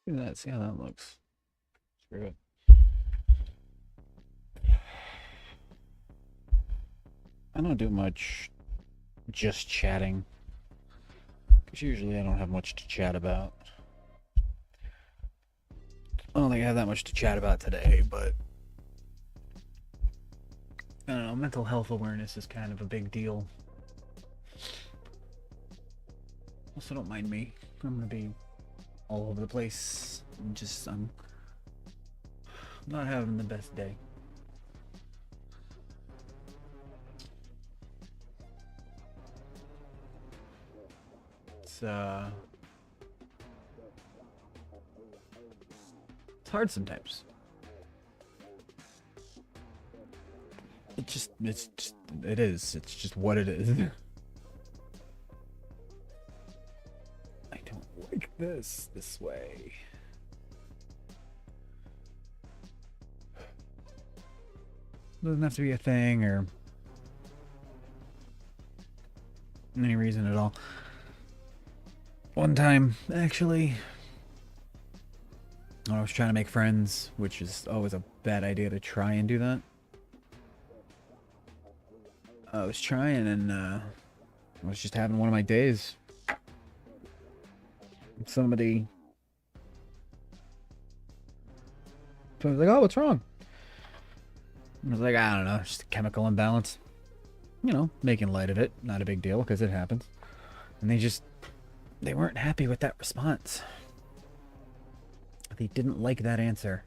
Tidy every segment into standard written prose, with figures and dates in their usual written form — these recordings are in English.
Look at that. See how that looks. Screw it. I don't do much just chatting. Because usually I don't have much to chat about. I don't think I have that much to chat about today, but I don't know. Mental health awareness is kind of a big deal. Also, don't mind me. I'm gonna be all over the place. I'm not having the best day. It's it's hard sometimes. It is. It's just what it is. I don't like this way. Doesn't have to be a thing or any reason at all. One time, actually, I was trying to make friends, which is always a bad idea to try and do that. I was trying and I was just having one of my days. Somebody was like, "Oh, what's wrong?" I was like, "I don't know, just a chemical imbalance." You know, making light of it, not a big deal because it happens. And they weren't happy with that response. They didn't like that answer.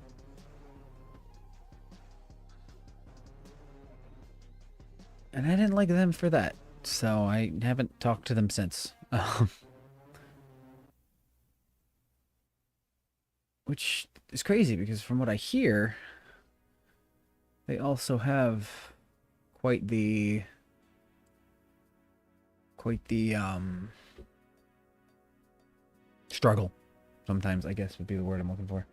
And I didn't like them for that. So I haven't talked to them since. Which is crazy because from what I hear, they also have quite the struggle. Sometimes, I guess would be the word I'm looking for.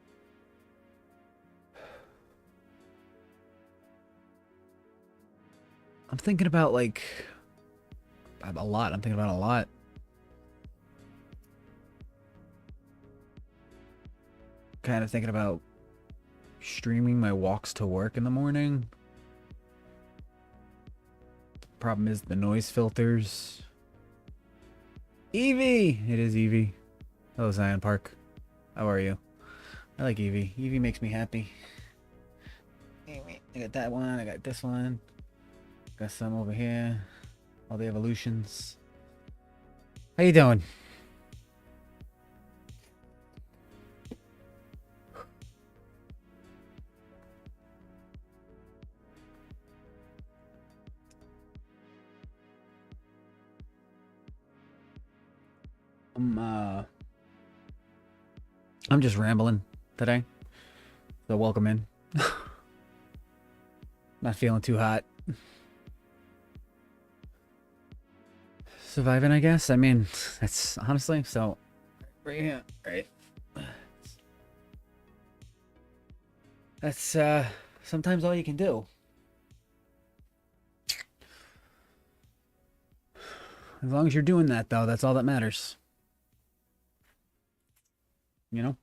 I'm thinking about like a lot. I'm thinking about a lot. Kind of thinking about streaming my walks to work in the morning. Problem is the noise filters. Evie! It is Evie. Hello, Zion Park. How are you? I like Evie. Evie makes me happy. I got that one. I got this one. Got some over here. All the evolutions. How you doing? I'm uh I'm just rambling today. So welcome in. Not feeling too hot. Surviving, I guess. I mean, that's honestly so. Right here, right. That's sometimes all you can do. As long as you're doing that, though, that's all that matters. You know.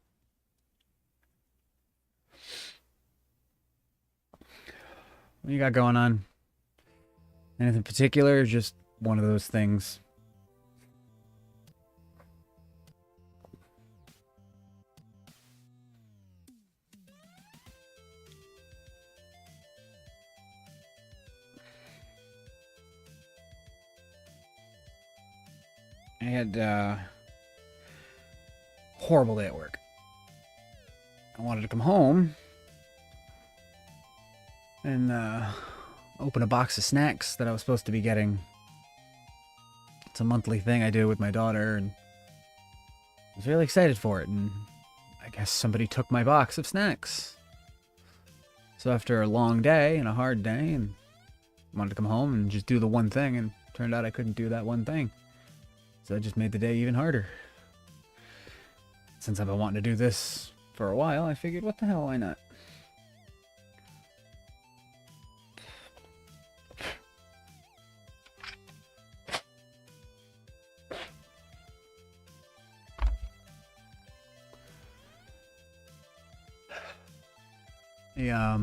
What you got going on? Anything particular? Or just one of those things. I had horrible day at work. I wanted to come home and open a box of snacks that I was supposed to be getting. It's a monthly thing I do with my daughter, and I was really excited for it. And I guess somebody took my box of snacks. So after a long day and a hard day, and wanted to come home and just do the one thing, and turned out I couldn't do that one thing. So that just made the day even harder. Since I've been wanting to do this for a while, I figured, what the hell, why not? a,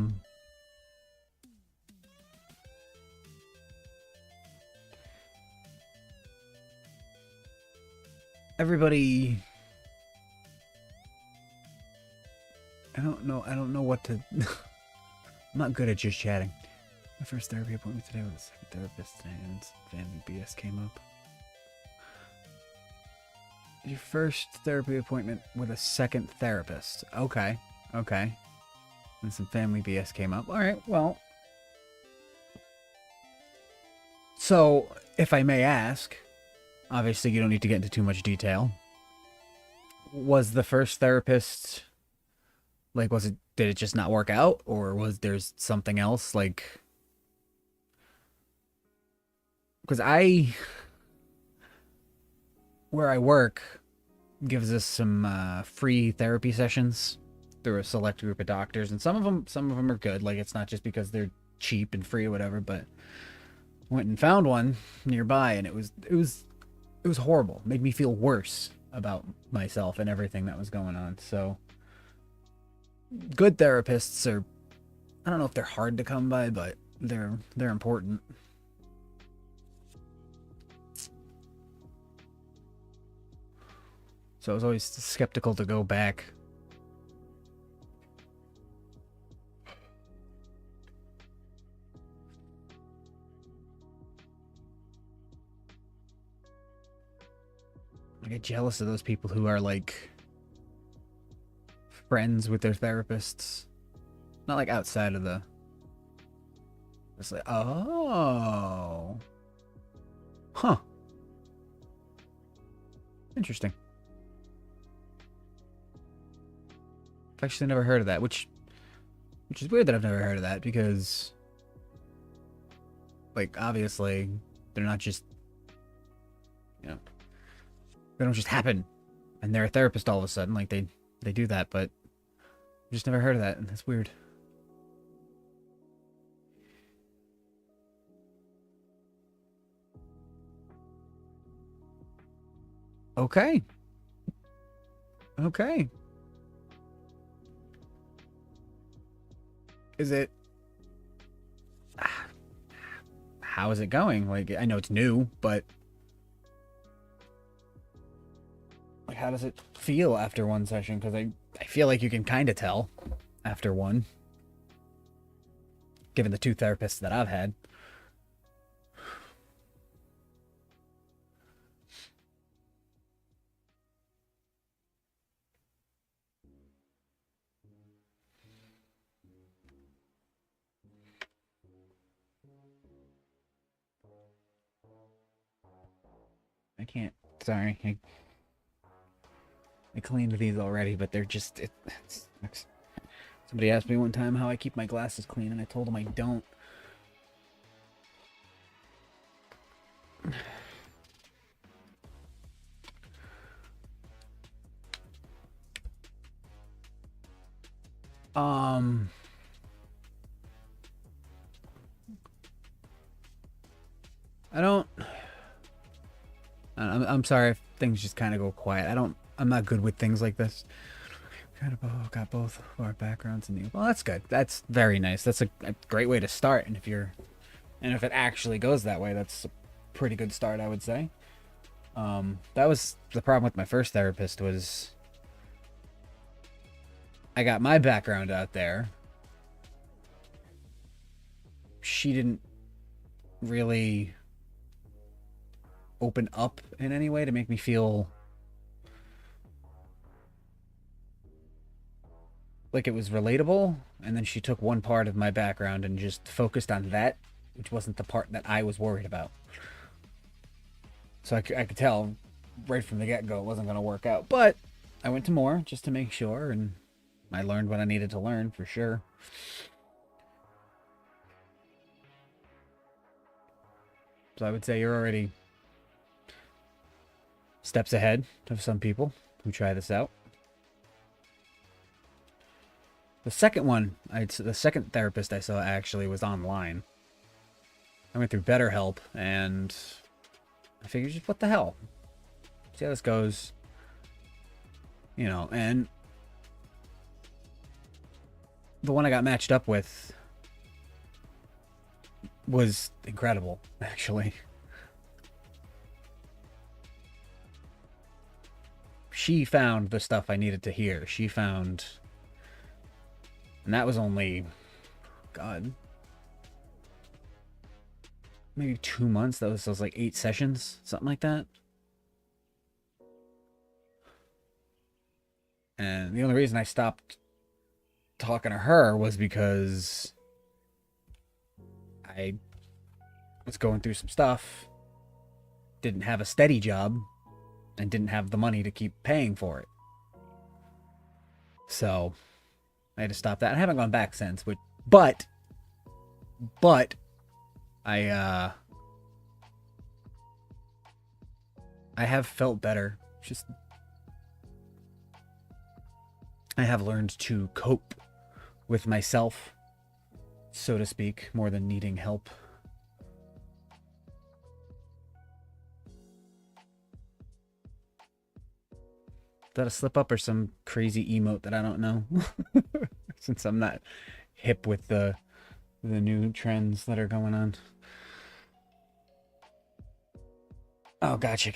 everybody, I don't know what to, I'm not good at just chatting. My first therapy appointment today with a second therapist and family BS came up. Your first therapy appointment with a second therapist. Okay. Okay. And some family BS came up. Alright, well. So, if I may ask, obviously you don't need to get into too much detail. Was the first therapist, like, did it just not work out? Or was there something else? Like, because where I work gives us some free therapy sessions through a select group of doctors, and some of them are good. Like, it's not just because they're cheap and free or whatever, but went and found one nearby, and it was horrible. It made me feel worse about myself and everything that was going on. So good therapists are, I don't know if they're hard to come by, but they're important. So I was always skeptical to go back. I get jealous of those people who are like friends with their therapists. Not like outside of the... It's like, oh. Huh. Interesting. I've actually never heard of that, which is weird that I've never heard of that, because like, obviously they're not just, you know, they don't just happen and they're a therapist all of a sudden. Like, they do that, but I've just never heard of that, and that's weird. Okay. Okay. Is it... How is it going? Like, I know it's new, but like, how does it feel after one session? Because I feel like you can kind of tell after one, given the two therapists that I've had. I can't. Sorry. I cleaned these already, but they're just... It sucks. Somebody asked me one time how I keep my glasses clean, and I told them I don't. I don't... I'm sorry if things just kind of go quiet. I'm not good with things like this. Got both of our backgrounds in the... Well, that's good. That's very nice. That's a great way to start. And if it actually goes that way, that's a pretty good start, I would say. That was the problem with my first therapist, was I got my background out there. She didn't really open up in any way to make me feel like it was relatable, and then she took one part of my background and just focused on that, which wasn't the part that I was worried about. So I could tell right from the get-go it wasn't going to work out, but I went to more just to make sure, and I learned what I needed to learn, for sure. So I would say you're already steps ahead of some people who try this out. The second therapist I saw actually was online. I went through BetterHelp, and I figured, just what the hell? See how this goes. You know, and the one I got matched up with was incredible, actually. She found the stuff I needed to hear. She found... And that was only... God... Maybe 2 months. That was like 8 sessions. Something like that. And the only reason I stopped talking to her was because I was going through some stuff, didn't have a steady job, and didn't have the money to keep paying for it. So I had to stop that. I haven't gone back since, but I have felt better. Just I have learned to cope with myself, so to speak, more than needing help. Is that a slip up or some crazy emote that I don't know? Since I'm not hip with the new trends that are going on. Oh, gotcha.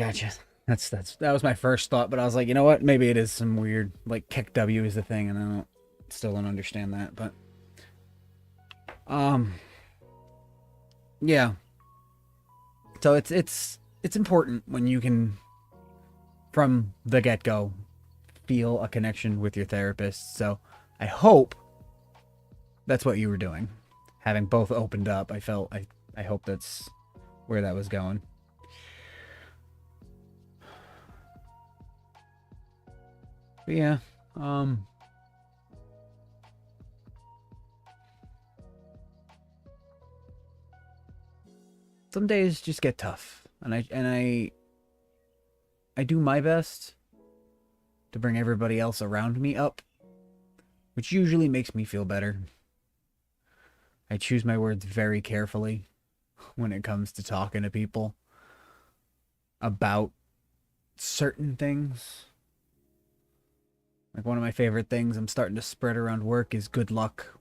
That was my first thought, but I was like, you know what? Maybe it is some weird, like, kick W is the thing, and I still don't understand that, but yeah. So it's important when you can, from the get-go, feel a connection with your therapist. So I hope that's what you were doing. Having both opened up, I hope that's where that was going. But yeah, some days just get tough, and I do my best to bring everybody else around me up, which usually makes me feel better. I choose my words very carefully when it comes to talking to people about certain things. Like, one of my favorite things I'm starting to spread around work is good luck.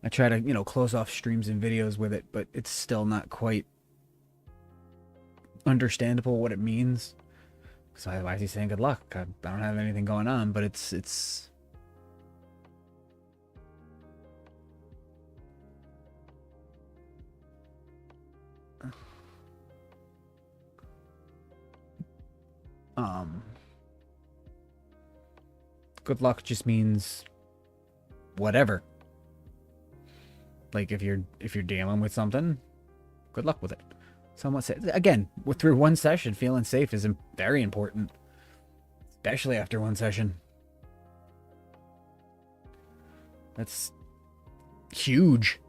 I try to, close off streams and videos with it, but it's still not quite understandable what it means. So why is he saying good luck? I don't have anything going on, but it's good luck just means whatever. Like, if you're dealing with something, good luck with it. Somewhat safe. Again, through one session, feeling safe is very important, especially after one session. That's huge.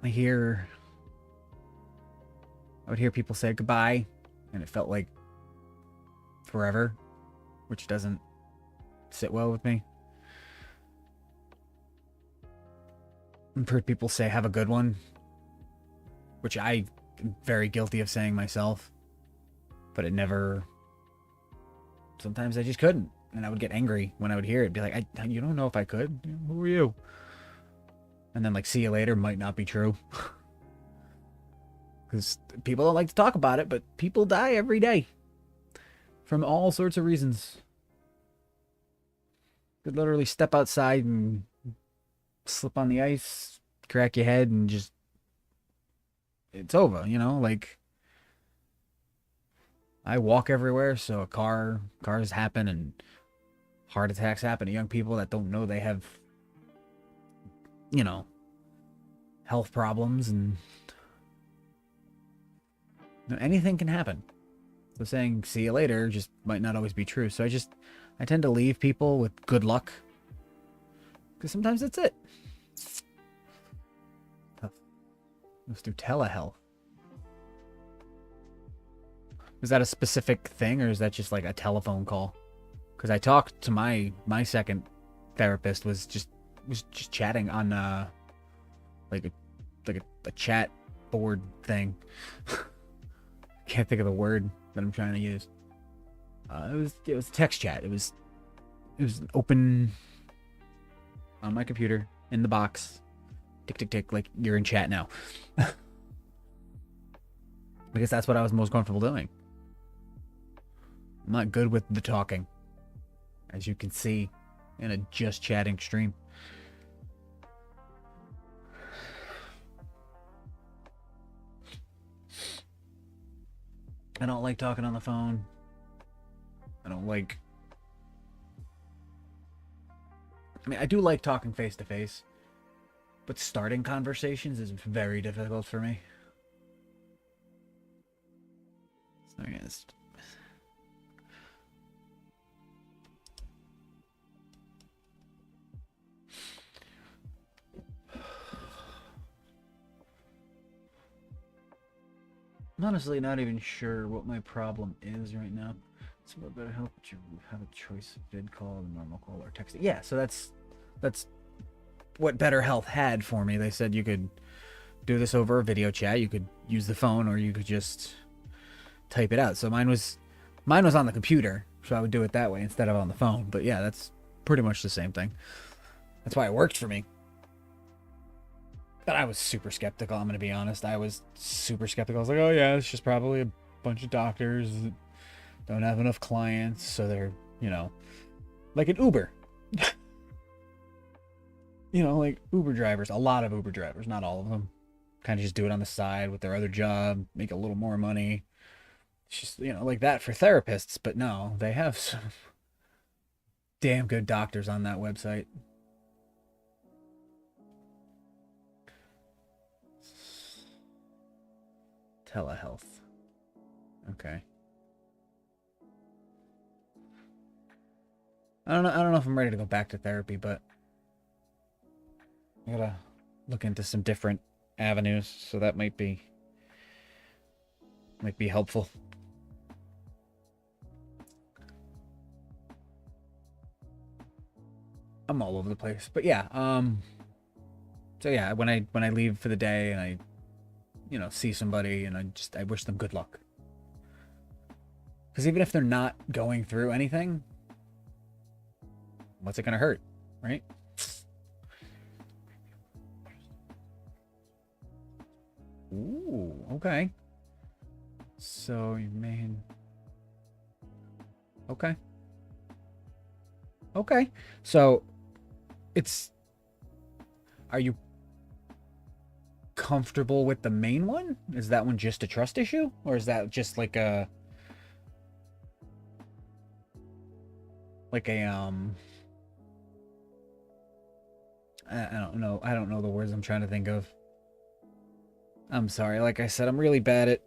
I would hear people say goodbye, and it felt like forever, which doesn't sit well with me. I've heard people say have a good one, which I am very guilty of saying myself, but it never... Sometimes I just couldn't, and I would get angry when I would hear it. Be like, you don't know if I could? Who are you? And then, like, see you later might not be true. Because people don't like to talk about it, but people die every day. From all sorts of reasons. You could literally step outside and slip on the ice, crack your head, and just... It's over, Like, I walk everywhere, so cars happen, and heart attacks happen to young people that don't know they have... health problems, and anything can happen. So saying see you later just might not always be true. So I tend to leave people with good luck, because sometimes that's it. Let's do telehealth. Is that a specific thing, or is that just like a telephone call? Because I talked to my second therapist was just chatting on like a chat board thing. Can't think of the word that I'm trying to use. It was text chat. It was open on my computer in the box. Tick tick tick, like you're in chat now. Because that's what I was most comfortable doing. I'm not good with the talking, as you can see in a just chatting stream. I don't like talking on the phone. I don't like... I mean, I do like talking face to face, but starting conversations is very difficult for me. So I guess... I'm honestly not even sure what my problem is right now. It's about better help, but you have a choice of vid call, normal call, or texting. Yeah, so that's what BetterHealth had for me. They said you could do this over a video chat, you could use the phone, or you could just type it out. So mine was on the computer, so I would do it that way instead of on the phone. But yeah, that's pretty much the same thing. That's why it worked for me. But I was super skeptical, I'm going to be honest. I was super skeptical. I was like, oh yeah, it's just probably a bunch of doctors that don't have enough clients, so they're, you know, like an Uber. You know, like Uber drivers, a lot of Uber drivers, not all of them, kind of just do it on the side with their other job, make a little more money. It's just, you know, like that for therapists, but no, they have some damn good doctors on that website. Telehealth. Okay. I don't know if I'm ready to go back to therapy, but I gotta look into some different avenues, so that might be helpful. I'm all over the place, but yeah. So yeah, when I leave for the day and I, you know, see somebody and I wish them good luck. Because even if they're not going through anything, what's it gonna hurt, right? Ooh, okay. So you mean... Okay. Okay. So it's... Are you comfortable with the main one? Is that one just a trust issue? Or is that just like a... I don't know. I don't know the words I'm trying to think of. I'm sorry. Like I said, I'm really bad at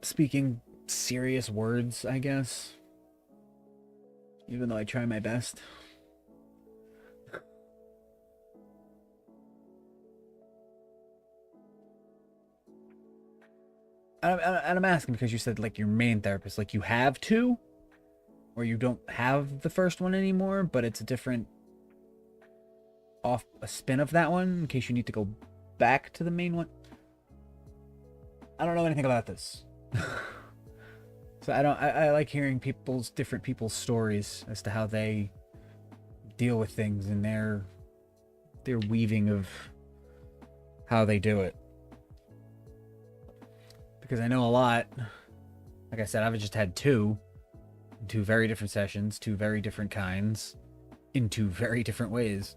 speaking serious words, I guess. Even though I try my best. And I'm asking because you said, like, your main therapist. Like, you have two? Or you don't have the first one anymore, but it's a different... a spin of that one, in case you need to go back to the main one? I don't know anything about this. So I like hearing different people's stories as to how they deal with things and their weaving of how they do it. Because I know a lot. Like I said, I've just had two very different sessions, two very different kinds, in two very different ways.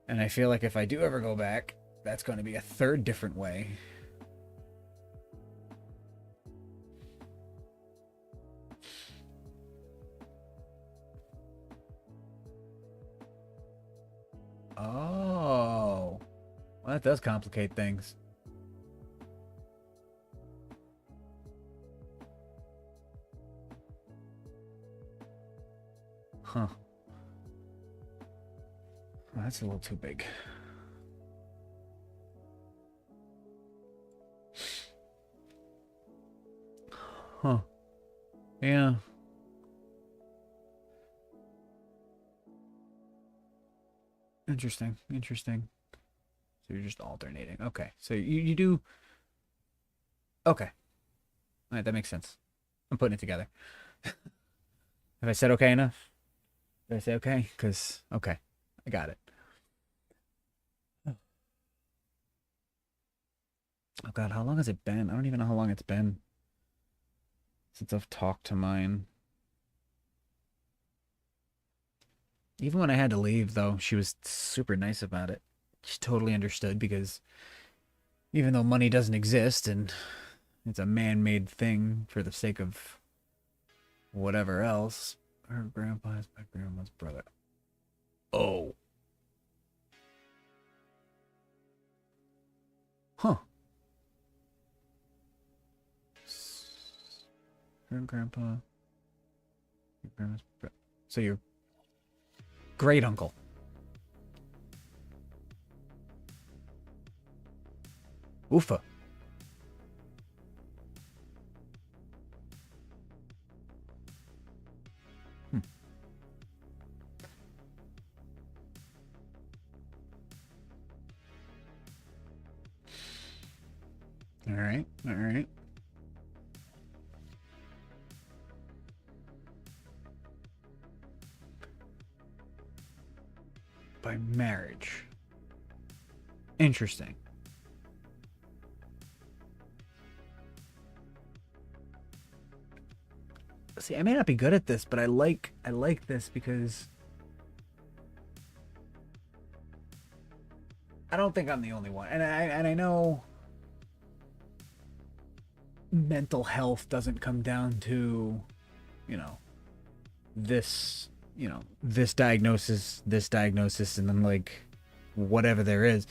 And I feel like if I do ever go back, that's going to be a third different way. Oh, well, that does complicate things. Huh. Well, that's a little too big. Huh. Yeah. Interesting. Interesting. So you're just alternating. Okay. So you do. Okay. All right. That makes sense. I'm putting it together. Have I said okay enough? Did I say okay? Because, okay. I got it. Oh, God. How long has it been? I don't even know how long it's been since I've talked to mine. Even when I had to leave, though, she was super nice about it. She totally understood because even though money doesn't exist and it's a man-made thing for the sake of whatever else, her grandpa is my grandma's brother. Oh. Huh. Her grandpa, your grandma's brother. So your great uncle. Oofa. Hmm. All right. All right. By marriage. Interesting. See, I may not be good at this, but I like this because I don't think I'm the only one. And I know mental health doesn't come down to, you know, this, this diagnosis, and then like whatever there is.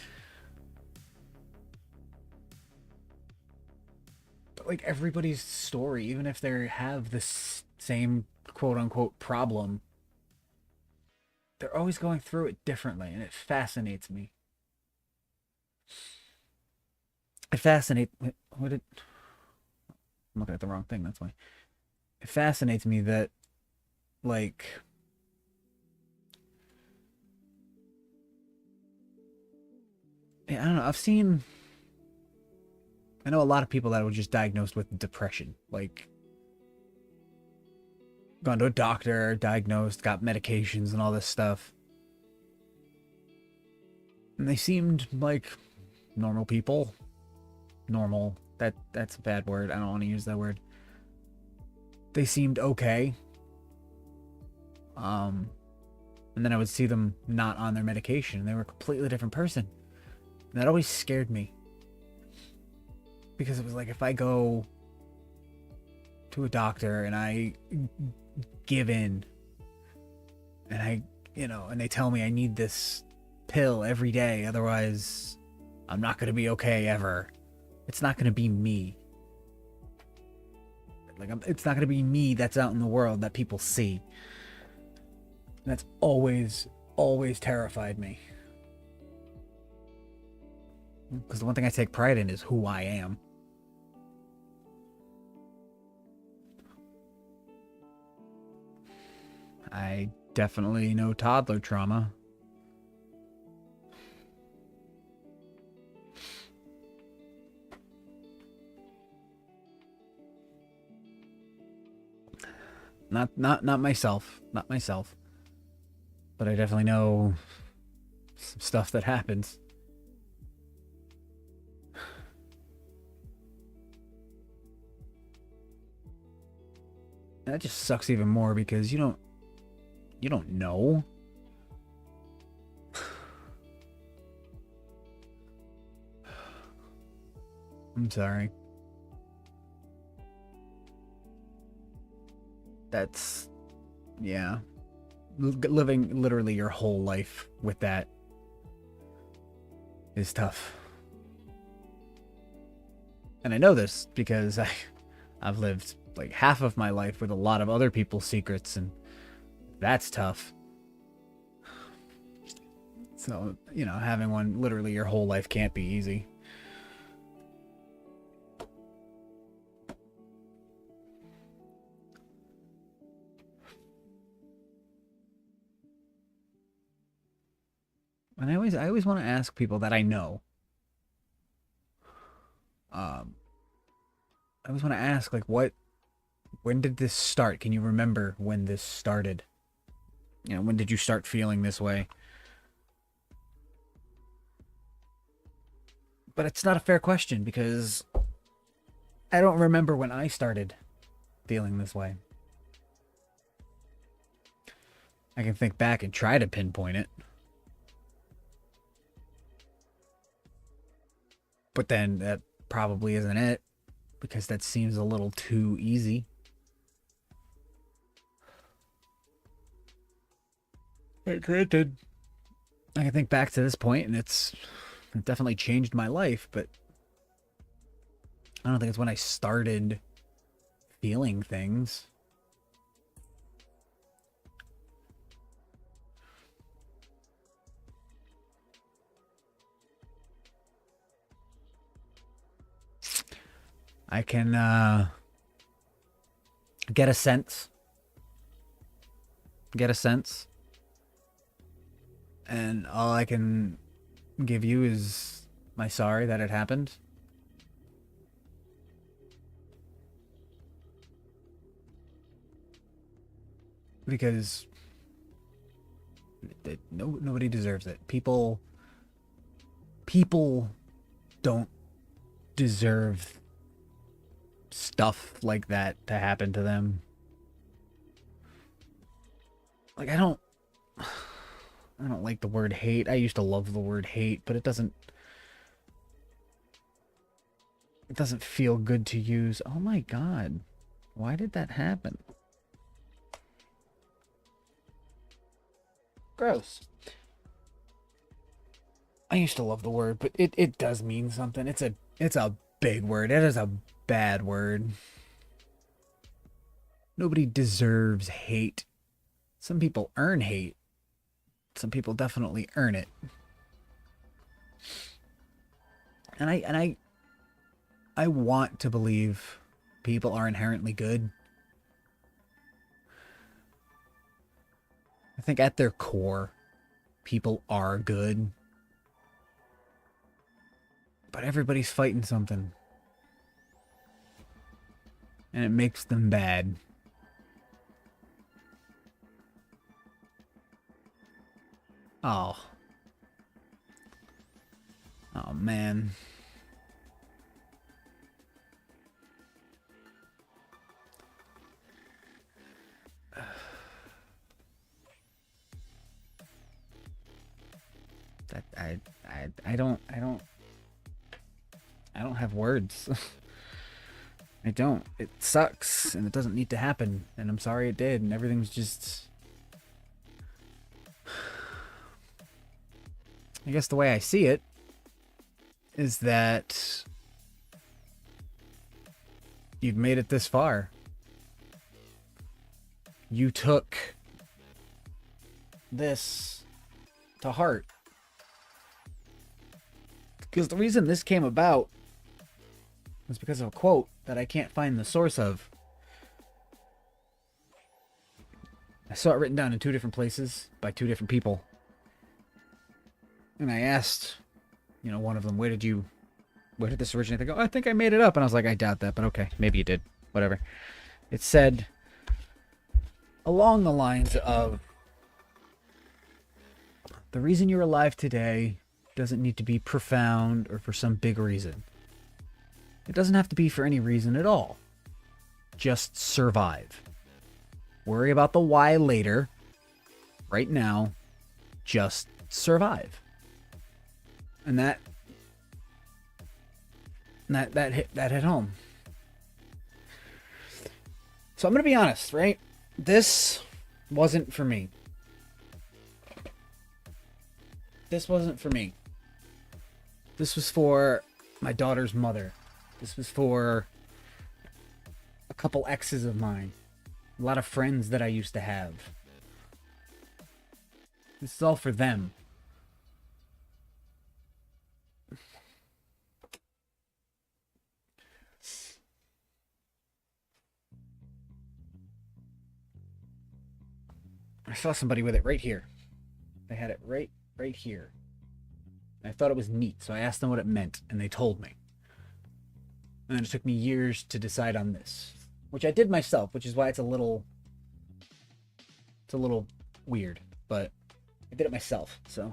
But like everybody's story, even if they have this same quote unquote problem, they're always going through it differently, and it fascinates me. It fascinates. What did I'm looking at the wrong thing. That's why it fascinates me that like yeah, I don't know. I know a lot of people that were just diagnosed with depression, like gone to a doctor, diagnosed, got medications and all this stuff, and they seemed like normal people. Normal. That's a bad word. I don't want to use that word. They seemed okay. Um, and then I would see them not on their medication, and they were a completely different person. And that always scared me because it was like if I go to a doctor and I give in and and they tell me I need this pill every day, otherwise I'm not going to be okay ever. It's not going to be me. Like it's not going to be me that's out in the world that people see. And that's always terrified me. Because the one thing I take pride in is who I am. I definitely know toddler trauma. Not myself. Not myself. But I definitely know some stuff that happens. And that just sucks even more because you don't know. I'm sorry. That's yeah. Living literally your whole life with that is tough. And I know this because I've lived like half of my life with a lot of other people's secrets, and that's tough. So, having one literally your whole life can't be easy. And I always want to ask people that I know, Um, I always want to ask, like, when did this start? Can you remember when this started? You know, when did you start feeling this way? But it's not a fair question because I don't remember when I started feeling this way. I can think back and try to pinpoint it. But then that probably isn't it because that seems a little too easy. But granted, I can think back to this point and it definitely changed my life, but I don't think it's when I started feeling things. I can get a sense. Get a sense. And all I can give you is my sorry that it happened. Because nobody deserves it. People don't deserve stuff like that to happen to them. Like I don't like the word hate. I used to love the word hate, but it doesn't feel good to use. Oh my god. Why did that happen? Gross. I used to love the word, but it does mean something. It's a big word. It is a bad word. Nobody deserves hate. Some people earn hate. Some people definitely earn it. And I want to believe people are inherently good. I think at their core, people are good. But everybody's fighting something. And it makes them bad. Oh. Oh, man. That I don't have words. I don't. It sucks and it doesn't need to happen and I'm sorry it did and everything's just I guess the way I see it is that you've made it this far. You took this to heart. Because the reason this came about was because of a quote that I can't find the source of. I saw it written down in 2 different places by 2 different people. And I asked, you know, one of them, where did this originate? They go, oh, I think I made it up. And I was like, I doubt that, but okay, maybe you did. Whatever. It said along the lines of, the reason you're alive today doesn't need to be profound or for some big reason. It doesn't have to be for any reason at all. Just survive. Worry about the why later. Right now, just survive. And that hit home. So I'm gonna be honest, right? This wasn't for me. This wasn't for me. This was for my daughter's mother. This was for a couple exes of mine. A lot of friends that I used to have. This is all for them. I saw somebody with it right here. They had it right here. I thought it was neat, so I asked them what it meant, and they told me. And then it took me years to decide on this, which I did myself, which is why it's a little weird, but I did it myself. So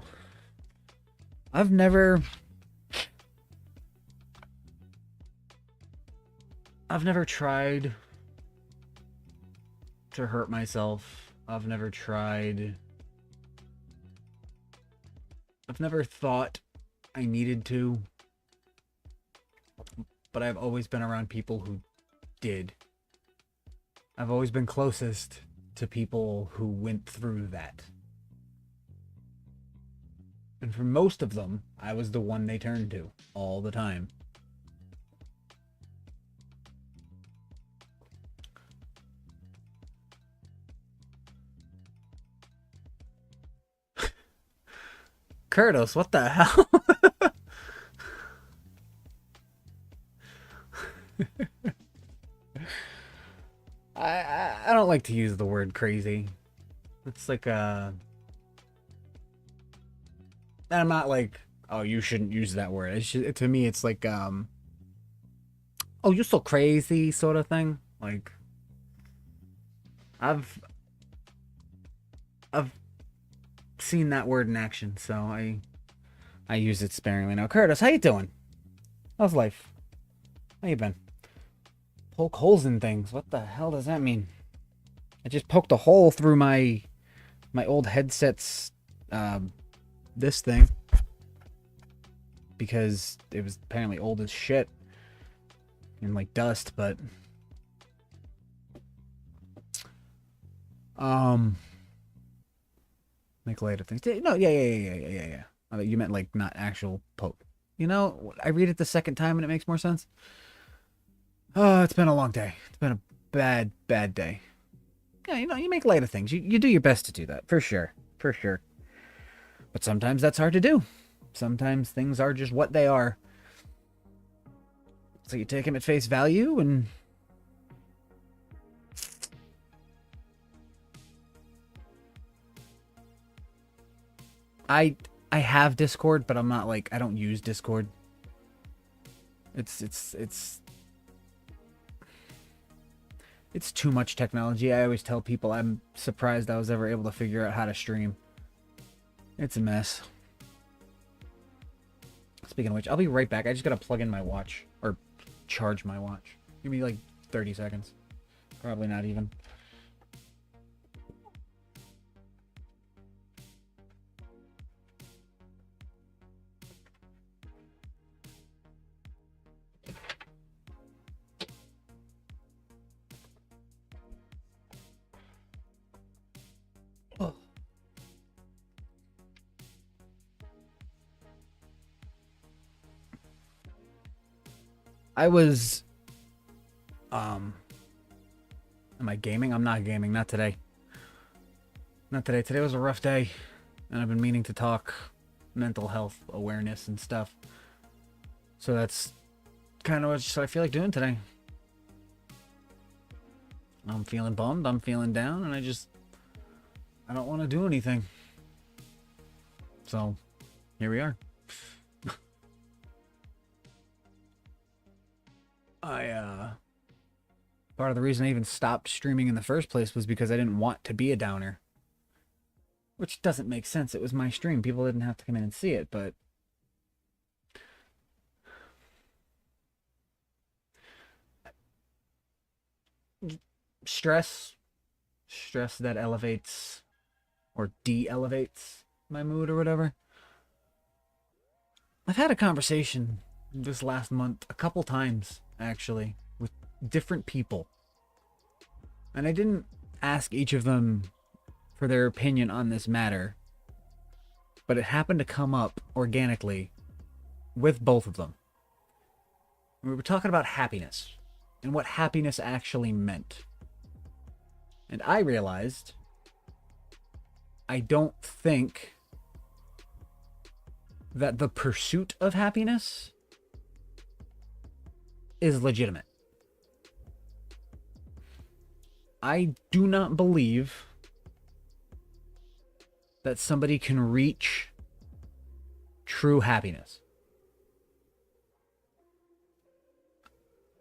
I've never tried to hurt myself. I've never thought I needed to, but I've always been around people who did. I've always been closest to people who went through that. And for most of them, I was the one they turned to all the time. Kurdos, what the hell? I don't like to use the word crazy. It's like and I'm not like, oh, you shouldn't use that word. To me, it's like oh, you're so crazy sort of thing. Like I've seen that word in action, so I use it sparingly now. Curtis, how you doing? How's life? How you been? Poke holes in things. What the hell does that mean? I just poked a hole through my old headset's this thing because it was apparently old as shit and like dust, but make light of things. No, yeah. You meant like not actual poke. You know, I read it the second time and it makes more sense. Oh, it's been a long day. It's been a bad day. Yeah, you know, you make light of things. You do your best to do that, for sure. For sure. But sometimes that's hard to do. Sometimes things are just what they are. So you take them at face value and I have Discord, but I'm not like, I don't use Discord. It's too much technology. I always tell people I'm surprised I was ever able to figure out how to stream. It's a mess. Speaking of which, I'll be right back. I just gotta plug in my watch. Or charge my watch. Give me like 30 seconds. Probably not even. Oh. I was am I gaming? I'm not gaming, not today. Not today. Today was a rough day, and I've been meaning to talk mental health awareness and stuff. So that's kind of what I feel like doing today. I'm feeling bummed, I'm feeling down, and I don't want to do anything. So, here we are. Part of the reason I even stopped streaming in the first place was because I didn't want to be a downer. Which doesn't make sense. It was my stream. People didn't have to come in and see it, but stress that elevates or de-elevates my mood or whatever. I've had a conversation this last month a couple times, actually, with different people. And I didn't ask each of them for their opinion on this matter, but it happened to come up organically with both of them. We were talking about happiness and what happiness actually meant. And I realized I don't think that the pursuit of happiness is legitimate. I do not believe that somebody can reach true happiness.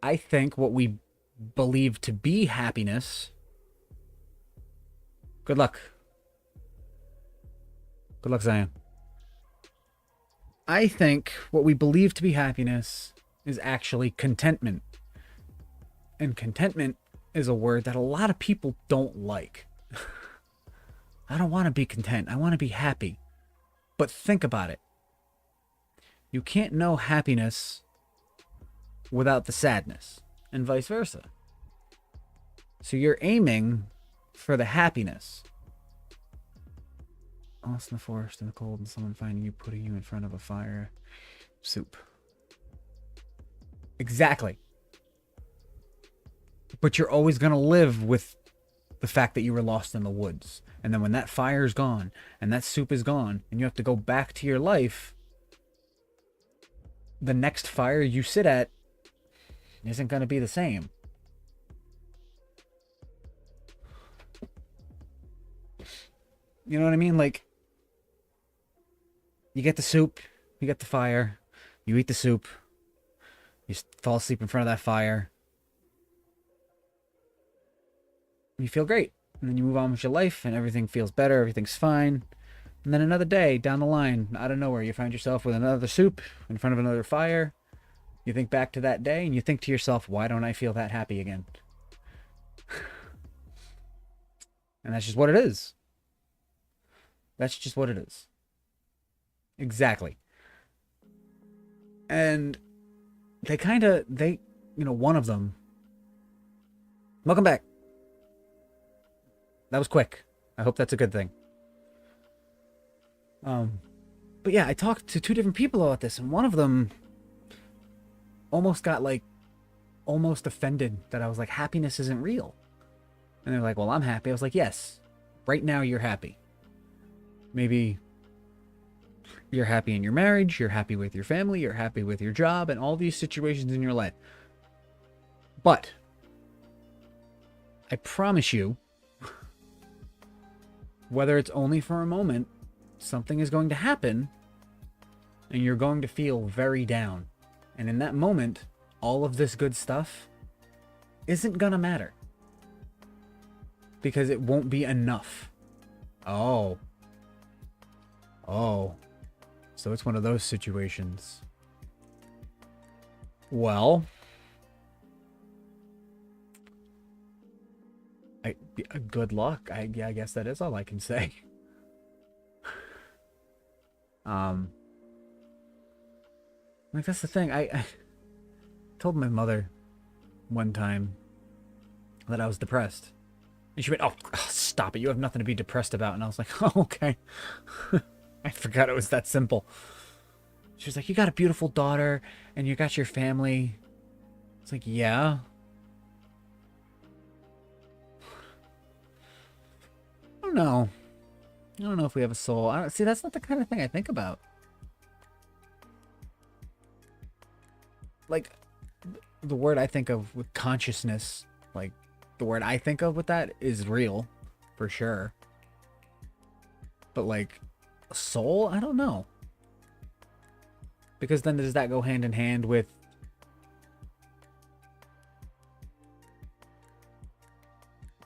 I think what we believe to be happiness. Good luck. Good luck, Zion. I think what we believe to be happiness is actually contentment. And contentment is a word that a lot of people don't like. I don't want to be content. I want to be happy. But think about it. You can't know happiness without the sadness, and vice versa. So you're aiming for the happiness. Lost in the forest in the cold, and someone finding you, putting you in front of a fire. Soup. Exactly. But you're always going to live with the fact that you were lost in the woods. And then when that fire's gone, and that soup is gone, and you have to go back to your life, the next fire you sit at isn't going to be the same. You know what I mean? Like, you get the soup, you get the fire, you eat the soup, you fall asleep in front of that fire, you feel great. And then you move on with your life, and everything feels better, everything's fine. And then another day down the line, out of nowhere, you find yourself with another soup in front of another fire. You think back to that day, and you think to yourself, why don't I feel that happy again? And that's just what it is. That's just what it is. Exactly. And one of them. Welcome back. That was quick. I hope that's a good thing. But yeah, I talked to two different people about this, and one of them almost got almost offended that I was like, happiness isn't real. And they're like, well, I'm happy. I was like, yes, right now you're happy. Maybe you're happy in your marriage, you're happy with your family, you're happy with your job, and all these situations in your life. But I promise you, whether it's only for a moment, something is going to happen, and you're going to feel very down. And in that moment, all of this good stuff isn't gonna matter. Because it won't be enough. Oh. So it's one of those situations. Well, good luck. I guess that is all I can say. Like, that's the thing. I told my mother one time that I was depressed. And she went, oh, stop it. You have nothing to be depressed about. And I was like, oh, okay. I forgot it was that simple. She was like, you got a beautiful daughter and you got your family. It's like, yeah. I don't know. I don't know if we have a soul. See, that's not the kind of thing I think about. Like, the word I think of with consciousness, like, the word I think of with that is real, for sure. But, like, a soul? I don't know. Because then does that go hand in hand with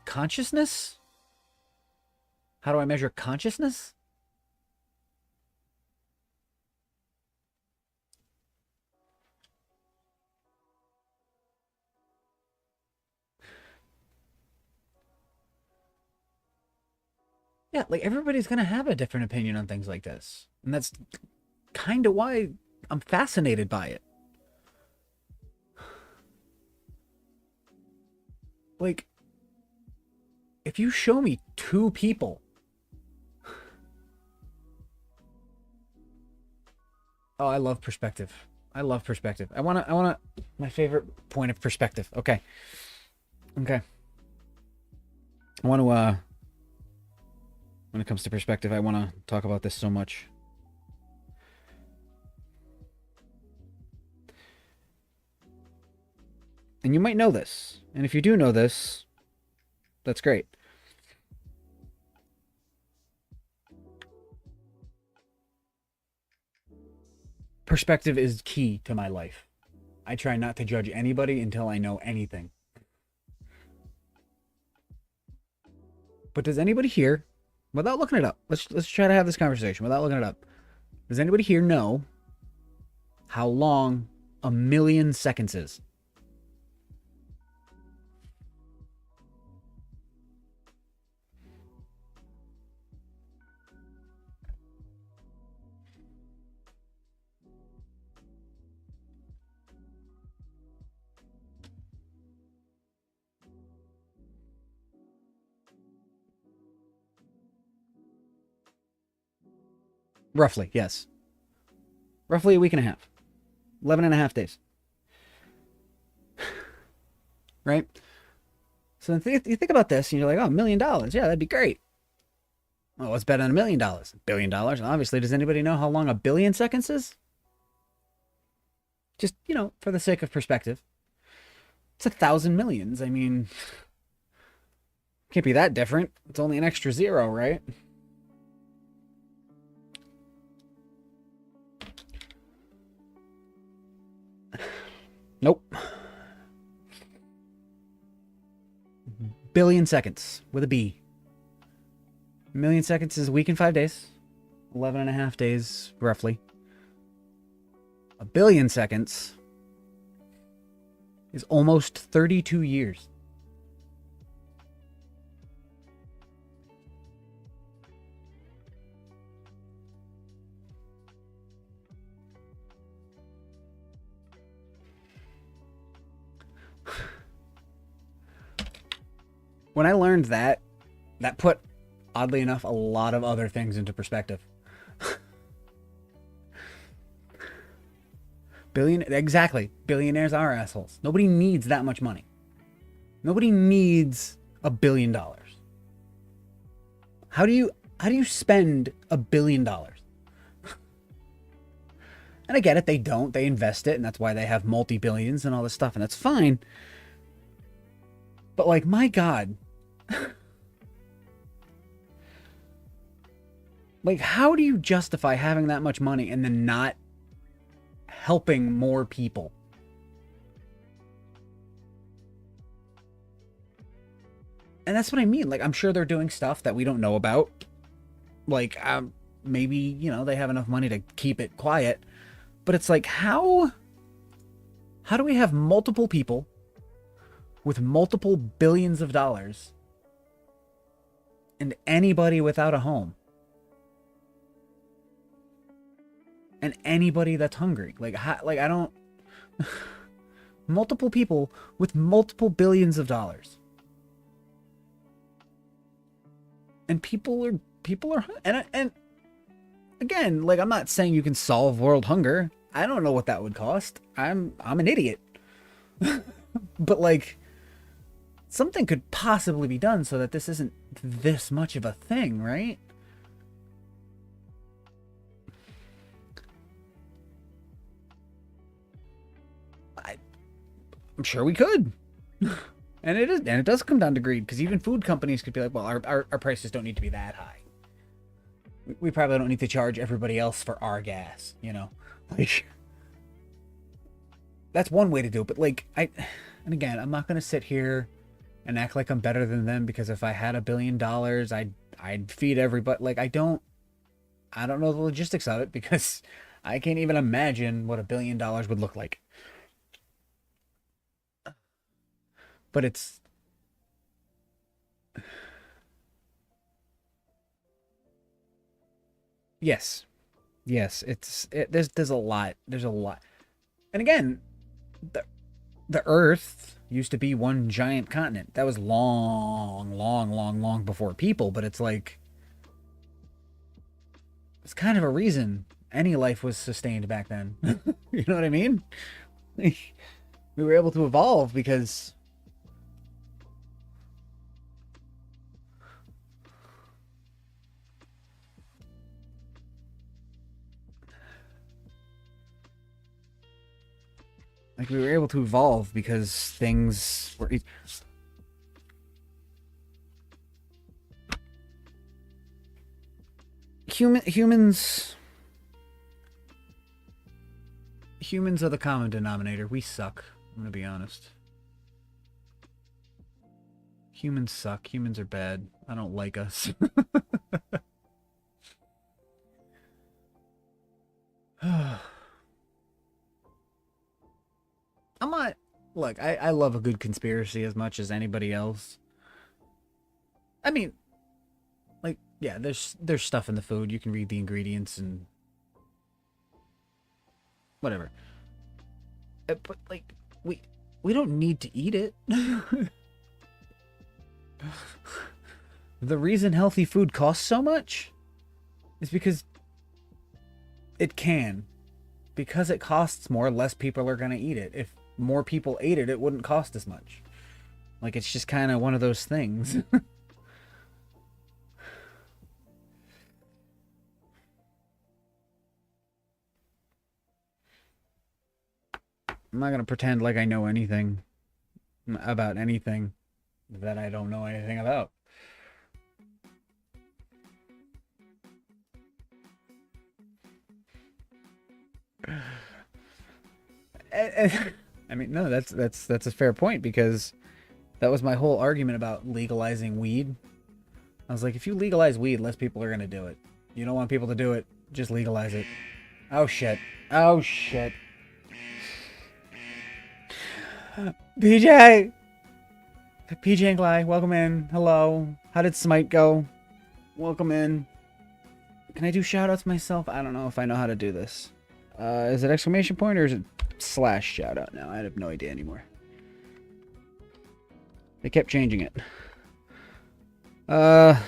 consciousness? How do I measure consciousness? Yeah, like, everybody's gonna have a different opinion on things like this. And that's kind of why I'm fascinated by it. Like, if you show me two people. Oh, I love perspective. I love perspective. I wanna, my favorite point of perspective. Okay. I want to, when it comes to perspective, I want to talk about this so much. And you might know this. And if you do know this, that's great. Perspective is key to my life. I try not to judge anybody until I know anything. But does anybody here, without looking it up, let's try to have this conversation without looking it up. Does anybody here know how long a million seconds is? Roughly, yes. Roughly a week and a half. 11 and a half days. Right? So you think about this and you're like, oh, $1,000,000. Yeah, that'd be great. Well, what's better than $1,000,000? $1,000,000,000. Obviously, does anybody know how long a billion seconds is? Just, for the sake of perspective. It's 1,000 millions. I mean, can't be that different. It's only an extra zero, right? Nope. Billion seconds with a B. A million seconds is a week and 5 days. 11 and a half days, roughly. A billion seconds is almost 32 years. When I learned that put, oddly enough, a lot of other things into perspective. Exactly. Billionaires are assholes. Nobody needs that much money. Nobody needs $1 billion. How do you spend $1 billion? And I get it, they don't. They invest it, and that's why they have multi-billions and all this stuff, and that's fine. But like, my God. Like, how do you justify having that much money and then not helping more people? And that's what I mean. Like, I'm sure they're doing stuff that we don't know about. Like, maybe, they have enough money to keep it quiet. But it's like, how do we have multiple people with multiple billions of dollars and anybody without a home? And anybody that's hungry. Like I don't... Multiple people with multiple billions of dollars. And people are... And again, like, I'm not saying you can solve world hunger. I don't know what that would cost. I'm an idiot. But, like, something could possibly be done so that this isn't this much of a thing, right? I'm sure we could. And it does come down to greed, because even food companies could be like, well, our prices don't need to be that high. We probably don't need to charge everybody else for our gas, Like, that's one way to do it. But like, and again, I'm not gonna sit here and act like I'm better than them, because if I had $1 billion, I'd feed everybody. Like, I don't know the logistics of it, because I can't even imagine what $1 billion would look like. But it's... Yes. Yes, there's a lot. There's a lot. And again, the Earth used to be one giant continent. That was long, long, long, long before people, but it's like, it's kind of a reason any life was sustained back then. You know what I mean? We were able to evolve because... Like, we were able to evolve because things were... Humans Humans are the common denominator. We suck. I'm gonna be honest. Humans suck. Humans are bad. I don't like us. I'm not... Look, I love a good conspiracy as much as anybody else. I mean, like, yeah, there's stuff in the food. You can read the ingredients and... whatever. But, like, we don't need to eat it. The reason healthy food costs so much is because it can. Because it costs more, less people are going to eat it. If more people ate it, it wouldn't cost as much. Like, it's just kind of one of those things. I'm not going to pretend like I know anything about anything that I don't know anything about. I mean, no, that's a fair point, because that was my whole argument about legalizing weed. I was like, if you legalize weed, less people are going to do it. You don't want people to do it, just legalize it. Oh, shit. Oh, shit. PJ! PJ and Gly, welcome in. Hello. How did Smite go? Welcome in. Can I do shoutouts myself? I don't know if I know how to do this. Is it exclamation point or is it slash shoutout now? I have no idea anymore. They kept changing it. Oh,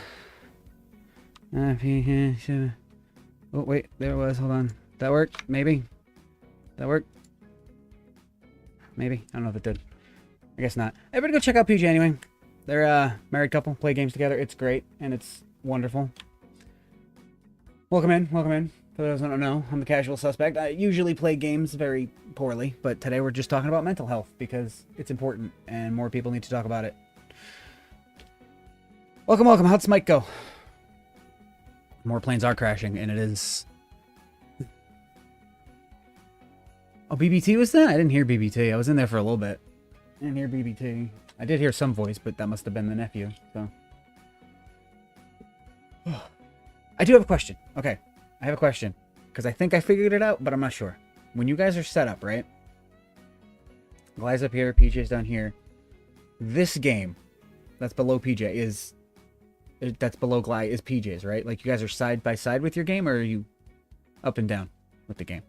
wait. There it was. Hold on. That worked? Maybe? That worked? Maybe? I don't know if it did. I guess not. Everybody go check out PJ anyway. They're a married couple. Play games together. It's great. And it's wonderful. Welcome in. Welcome in. For those who don't know, I'm the casual suspect. I usually play games very poorly, but today we're just talking about mental health because it's important and more people need to talk about it. Welcome, welcome. How'd Smite go? More planes are crashing, and it is... Oh, BBT was that? I didn't hear BBT. I was in there for a little bit. I didn't hear BBT. I did hear some voice, but that must have been the nephew, so... I do have a question. Okay. I have a question, because I think I figured it out, but I'm not sure. When you guys are set up, right? Gly's up here, PJ's down here. This game that's below PJ is... that's below Gly is PJ's, right? Like, you guys are side by side with your game, or are you up and down with the game?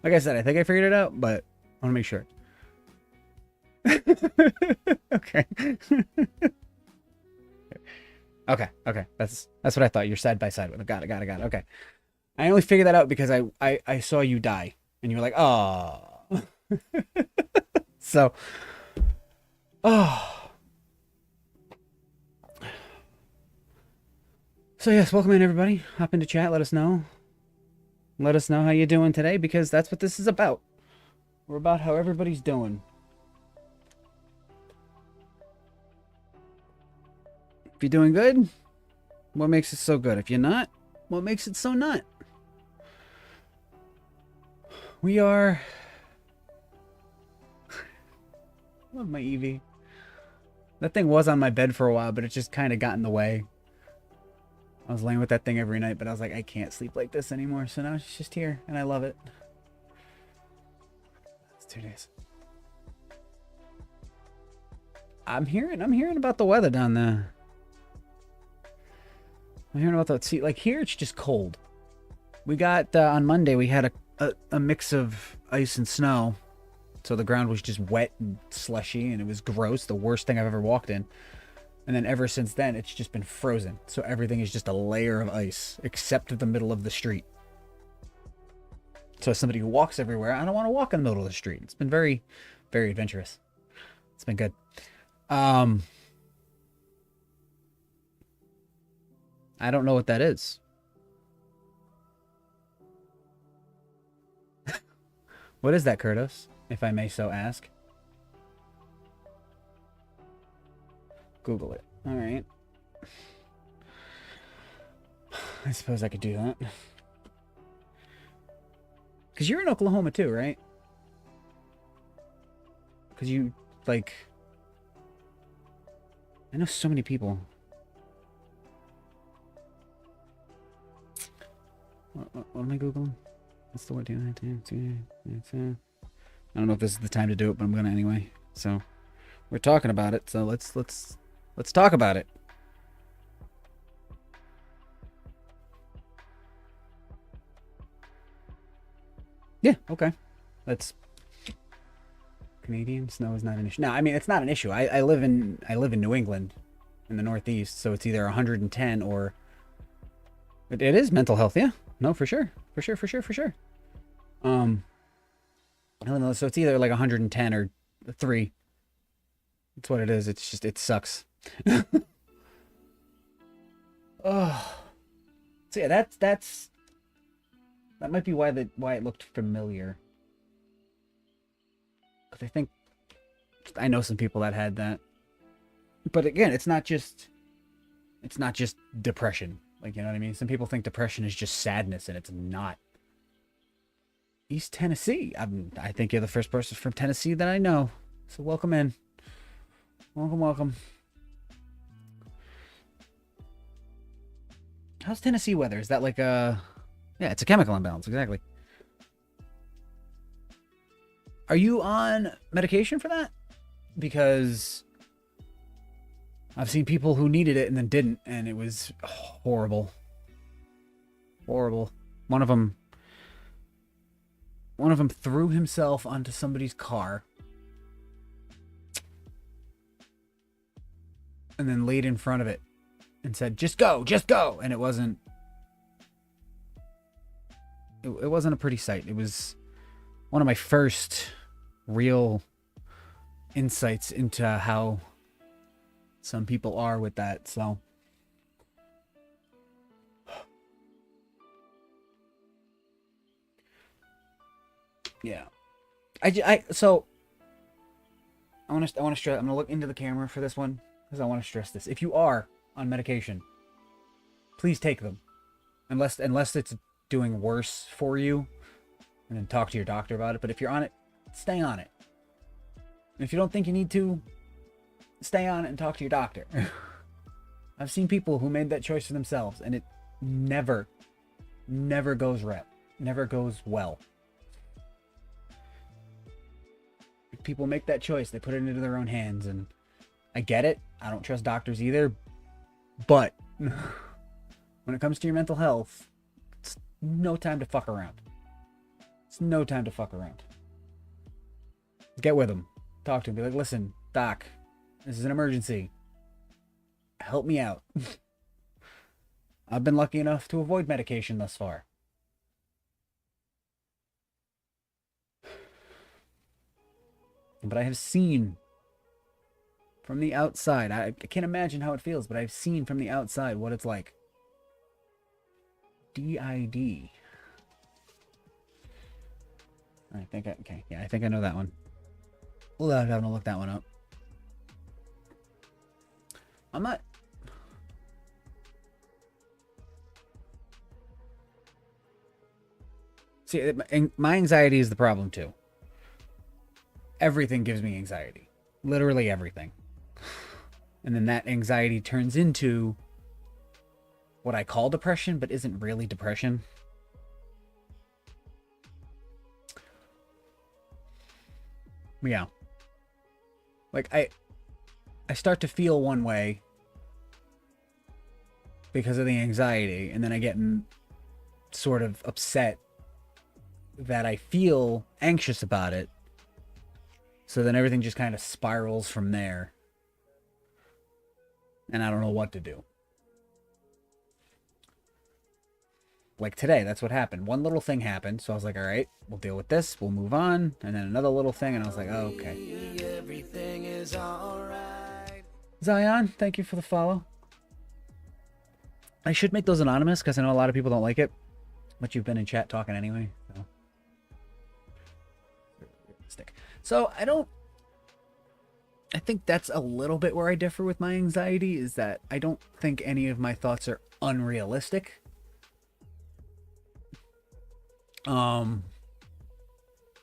Like I said, I think I figured it out, but I want to make sure. Okay. Okay. That's what I thought. You're side by side with it. Got it. Okay. I only figured that out because I saw you die. And you were like, oh. So. Oh. So yes, welcome in everybody. Hop into chat. Let us know. Let us know how you're doing today, because that's what this is about. We're about how everybody's doing. If you're doing good, what makes it so good? If you're not, what makes it so not? We are... I love my Eevee. That thing was on my bed for a while, but it just kind of got in the way. I was laying with that thing every night, but I was like, I can't sleep like this anymore. So now it's just here, and I love it. It's 2 days. I'm hearing about the weather down there. I'm hearing about that. See, like here, it's just cold. We got, on Monday, we had a mix of ice and snow. So the ground was just wet and slushy, and it was gross. The worst thing I've ever walked in. And then ever since then, it's just been frozen. So everything is just a layer of ice, except the middle of the street. So as somebody who walks everywhere, I don't want to walk in the middle of the street. It's been very, very adventurous. It's been good. I don't know what that is. What is that, Kurtos, if I may so ask? Google it. All right. I suppose I could do that. Because you're in Oklahoma too, right? Because you, like... I know so many people. What am I Googling? What's the word? I don't know if this is the time to do it, but I'm gonna anyway. So, we're talking about it, so let's talk about it. Yeah, okay. That's Canadian snow is not an issue. No, I mean it's not an issue. I live in New England, in the Northeast, so it's either 110 or it is mental health. Yeah, no, for sure. I don't know. So it's either like 110 or 3. That's what it is. It's just it sucks. Oh, so yeah, that might be why it looked familiar. Because I think I know some people that had that. But again, it's not just depression. Like, you know what I mean? Some people think depression is just sadness, and it's not. East Tennessee. I think you're the first person from Tennessee that I know. So welcome in. Welcome. How's Tennessee weather? Is that like a... Yeah, it's a chemical imbalance, exactly. Are you on medication for that? Because I've seen people who needed it and then didn't, and it was horrible. Horrible. One of them threw himself onto somebody's car and then laid in front of it and said, just go. And it wasn't a pretty sight. It was one of my first real insights into how some people are with that. So yeah, so I want to stress. I'm gonna look into the camera for this one because I want to stress this. If you are on medication, please take them, unless it's doing worse for you, and then talk to your doctor about it. But if you're on it, stay on it. And if you don't think you need to, stay on it and talk to your doctor. I've seen people who made that choice for themselves, and it never goes well. If people make that choice, they put it into their own hands, and I get it. I don't trust doctors either, but when it comes to your mental health, it's no time to fuck around. Get with them. Talk to them. Be like, listen, doc, this is an emergency. Help me out. I've been lucky enough to avoid medication thus far. But I have seen from the outside, I can't imagine how it feels, but I've seen from the outside what it's like. DID. I think I know that one. Well, I'm having to look that one up. I'm not... See, my anxiety is the problem too. Everything gives me anxiety. Literally everything. And then that anxiety turns into what I call depression, but isn't really depression. Yeah. Like, I start to feel one way because of the anxiety, and then I get sort of upset that I feel anxious about it. So then everything just kind of spirals from there. And I don't know what to do. Like today, that's what happened. One little thing happened, so I was like, all right, we'll deal with this. We'll move on. And then another little thing, and I was like, oh, okay. Everything is all right. Zion, thank you for the follow. I should make those anonymous, because I know a lot of people don't like it. But you've been in chat talking anyway. So I think that's a little bit where I differ with my anxiety, is that I don't think any of my thoughts are unrealistic.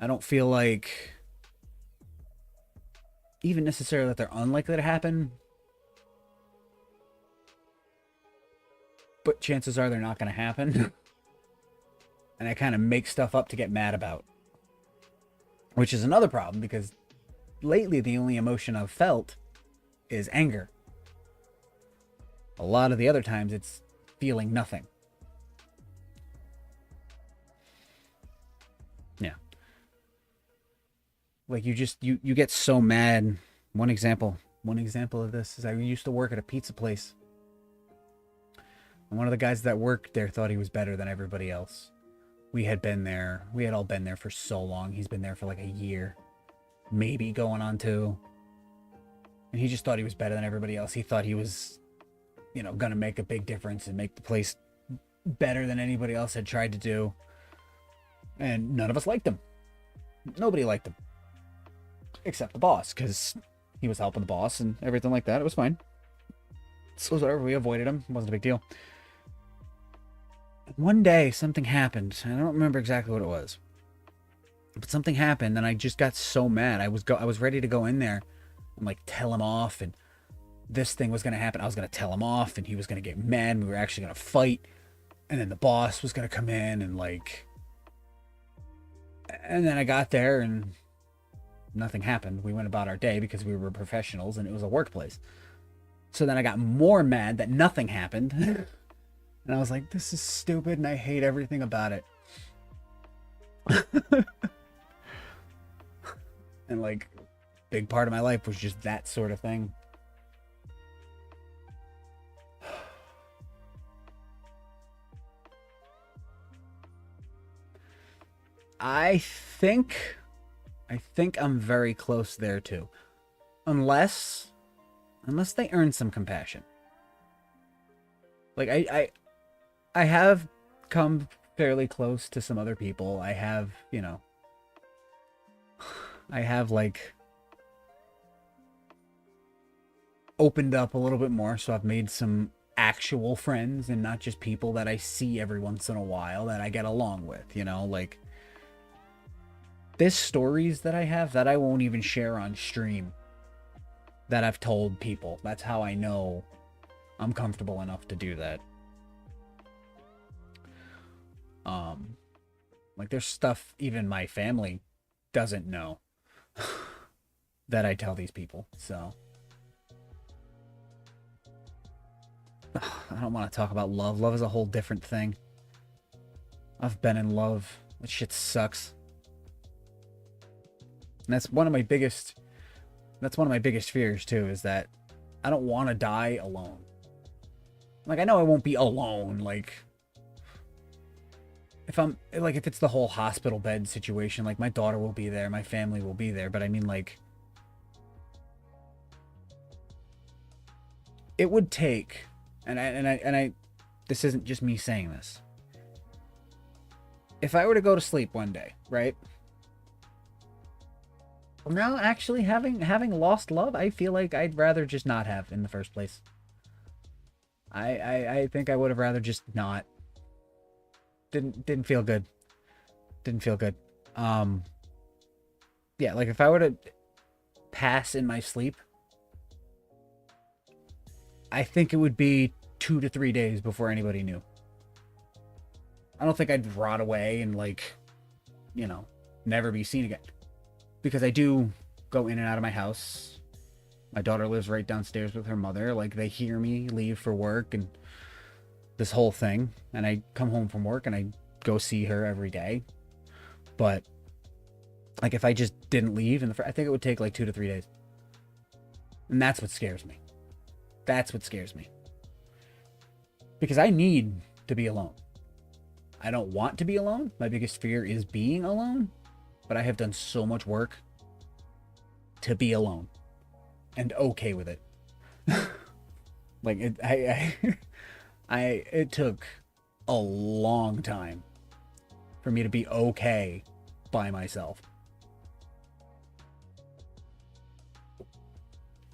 I don't feel like even necessarily that they're unlikely to happen, but chances are they're not going to happen. And I kind of make stuff up to get mad about, which is another problem because lately the only emotion I've felt is anger. A lot of the other times it's feeling nothing. Yeah. Like you get so mad. One example of this is I used to work at a pizza place. And one of the guys that worked there thought he was better than everybody else. We had all been there for so long. He's been there for like a year, maybe going on 2. And he just thought he was better than everybody else. He thought he was, gonna make a big difference and make the place better than anybody else had tried to do. And none of us liked him. Nobody liked him. Except the boss, because he was helping the boss and everything like that. It was fine. So whatever, we avoided him. It wasn't a big deal. One day, something happened. I don't remember exactly what it was. But something happened, and I just got so mad. I was ready to go in there and, like, tell him off, and this thing was going to happen. I was going to tell him off, and he was going to get mad, and we were actually going to fight. And then the boss was going to come in, and, like... And then I got there, and nothing happened. We went about our day because we were professionals, and it was a workplace. So then I got more mad that nothing happened. And I was like, this is stupid, and I hate everything about it. And, like, big part of my life was just that sort of thing. I think I'm very close there too. Unless they earn some compassion. Like I have come fairly close to some other people. I have, I have like opened up a little bit more, so I've made some actual friends and not just people that I see every once in a while that I get along with, like there's stories that I have that I won't even share on stream that I've told people. That's how I know I'm comfortable enough to do that. Like there's stuff even my family doesn't know that I tell these people. So I don't want to talk about love. Love is a whole different thing. I've been in love. That shit sucks. And that's one of my biggest fears too, is that I don't want to die alone. Like, I know I won't be alone, like, if it's the whole hospital bed situation, like, my daughter will be there, my family will be there, but I mean, like, it would take, and I, this isn't just me saying this. If I were to go to sleep one day, right? Now, actually, having lost love, I feel like I'd rather just not have in the first place. I think I would have rather just not. Didn't feel good. Didn't feel good. Yeah, like if I were to pass in my sleep, I think it would be 2 to 3 days before anybody knew. I don't think I'd rot away and, like, never be seen again. Because I do go in and out of my house. My daughter lives right downstairs with her mother. Like, they hear me leave for work and this whole thing. And I come home from work and I go see her every day. But, like, if I just didn't leave, I think it would take, like, 2 to 3 days. And that's what scares me. That's what scares me. Because I need to be alone. I don't want to be alone. My biggest fear is being alone. But I have done so much work to be alone. And okay with it. Like, it took a long time for me to be okay by myself.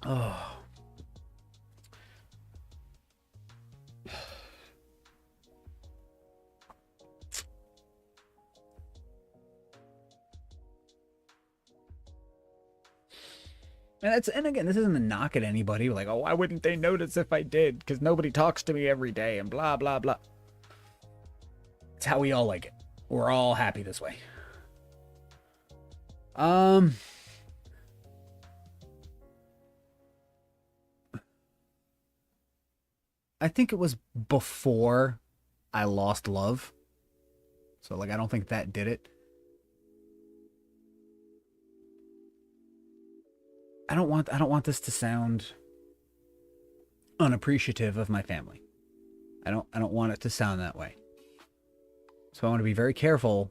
Oh. And again, this isn't a knock at anybody. Like, oh, why wouldn't they notice if I did? Because nobody talks to me every day and blah, blah, blah. It's how we all like it. We're all happy this way. I think it was before I lost love. So like I don't think that did it. I don't want this to sound unappreciative of my family. I don't want it to sound that way. So I want to be very careful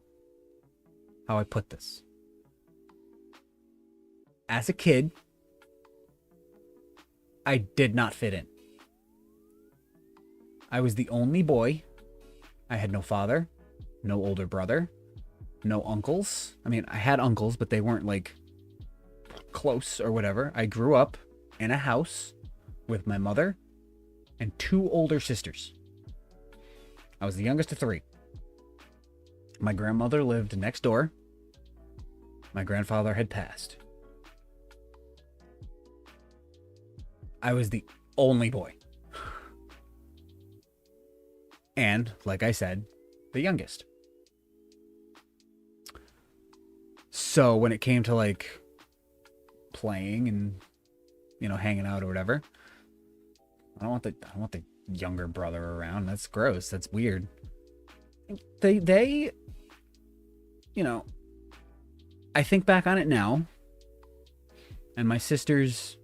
how I put this. As a kid, I did not fit in. I was the only boy. I had no father, no older brother, no uncles. I mean, I had uncles, but they weren't like close or whatever. I grew up in a house with my mother and two older sisters. I was the youngest of three. My grandmother lived next door. My grandfather had passed. I was the only boy. And, like I said, the youngest. So when it came to like playing and, you know, hanging out or whatever, I don't want the younger brother around. That's gross. That's weird. They you know, I think back on it now, and my sisters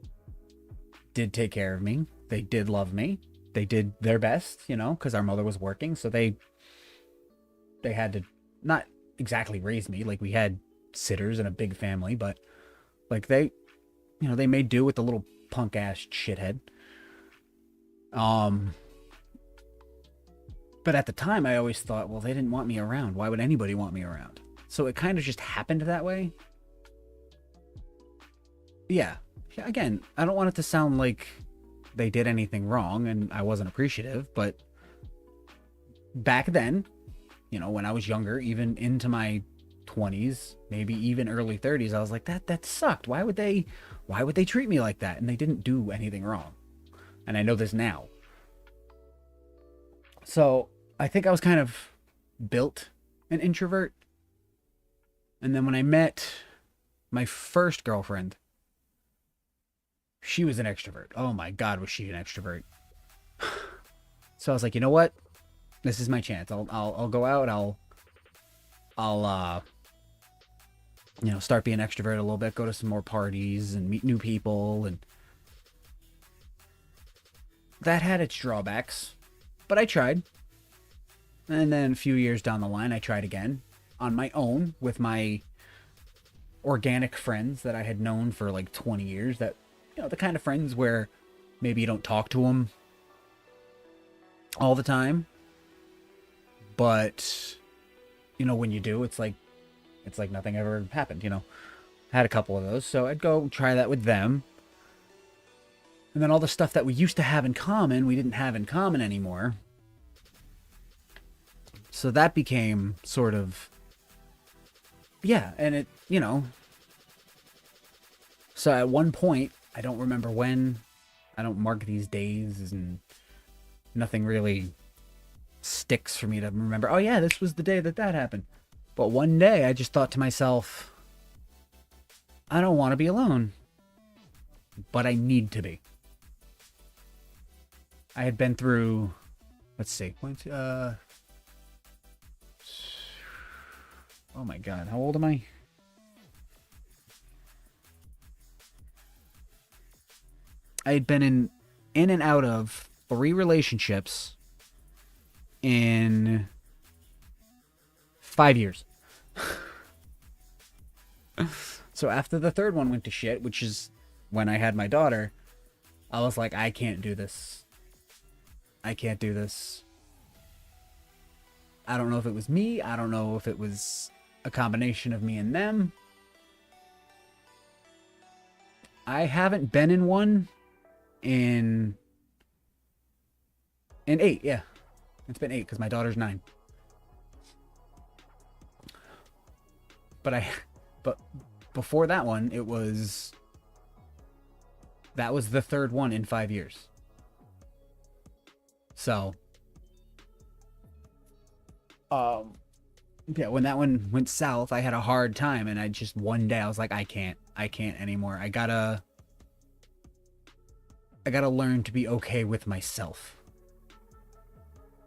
did take care of me. They did love me. They did their best, you know, because our mother was working, so they had to not exactly raise me. Like, we had sitters and a big family, but like they made do with the little punk ass shithead. But at the time I always thought, well, they didn't want me around. Why would anybody want me around? So it kind of just happened that way. Yeah. Again, I don't want it to sound like they did anything wrong and I wasn't appreciative, but back then, you know, when I was younger, even into my 20s, maybe even early 30s, I was like, that sucked. Why would they treat me like that? And they didn't do anything wrong. And I know this now. So I think I was kind of built an introvert. And then when I met my first girlfriend, she was an extrovert. Oh my God, was she an extrovert? So I was like, you know what? This is my chance. I'll go out. I'll you know, start being extrovert a little bit. Go to some more parties and meet new people, and that had its drawbacks. But I tried. And then a few years down the line, I tried again on my own with my organic friends that I had known for like 20 years. That, you know, the kind of friends where maybe you don't talk to them all the time, but you know, when you do, it's like nothing ever happened, you know. I had a couple of those, so I'd go try that with them. And then all the stuff that we used to have in common, we didn't have in common anymore. So that became sort of, yeah, and it, you know. So at one point, I don't remember when, I don't mark these days, and nothing really sticks for me to remember, oh yeah, this was the day that happened. But one day I just thought to myself, I don't want to be alone, but I need to be. I had been through, let's see, oh my God, how old am I? I had been in and out of 3 relationships in 5 years. So after the third one went to shit, which is when I had my daughter, I was like, I can't do this. I can't do this. I don't know if it was me. I don't know if it was a combination of me and them. I haven't been in one in 8, yeah. It's been 8 because my daughter's 9. But before that one, it was That was the third one in 5 years. So, yeah, when that one went south, I had a hard time, and I just one day I was like, I can't anymore. I gotta learn to be okay with myself.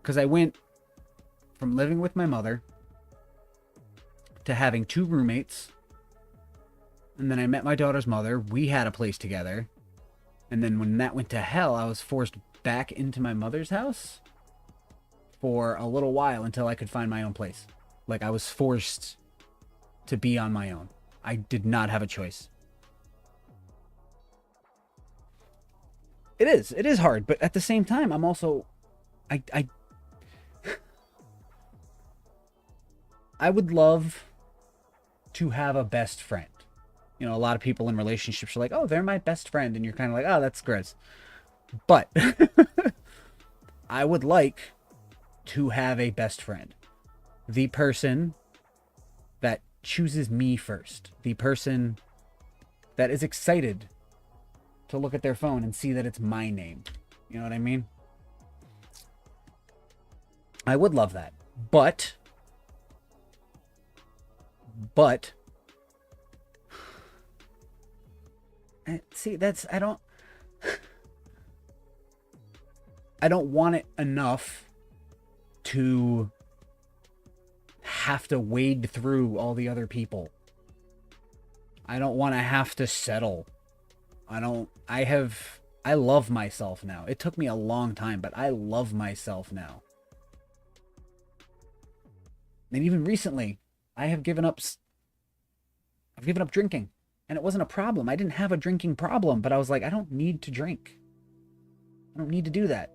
Because I went from living with my mother to having 2 roommates, and then I met my daughter's mother. We had a place together, and then when that went to hell, I was forced back into my mother's house for a little while until I could find my own place. Like, I was forced to be on my own. I did not have a choice. It is hard, but at the same time, I'm also, I would love to have a best friend. You know, a lot of people in relationships are like, oh, they're my best friend, and you're kind of like, oh, that's gross. But I would like to have a best friend. The person that chooses me first. The person that is excited to look at their phone and see that it's my name. You know what I mean? I would love that. But see, that's, I don't want it enough to have to wade through all the other people. I don't want to have to settle. I love myself now. It took me a long time, but I love myself now. And even recently, I've given up drinking, and it wasn't a problem. I didn't have a drinking problem, but I was like, I don't need to drink. I don't need to do that.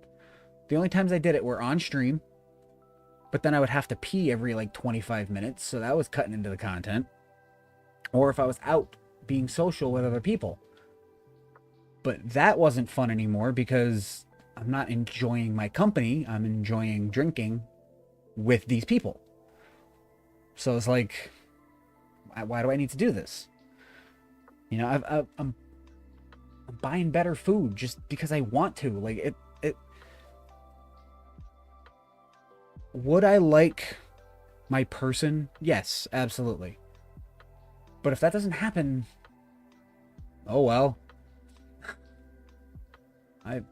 The only times I did it were on stream, but then I would have to pee every like 25 minutes, so that was cutting into the content. Or if I was out being social with other people. But that wasn't fun anymore because I'm not enjoying my company. I'm enjoying drinking with these people. So it's like, why do I need to do this? You know, I'm buying better food just because I want to. Like, it would I like my person? Yes, absolutely. But if that doesn't happen, oh well.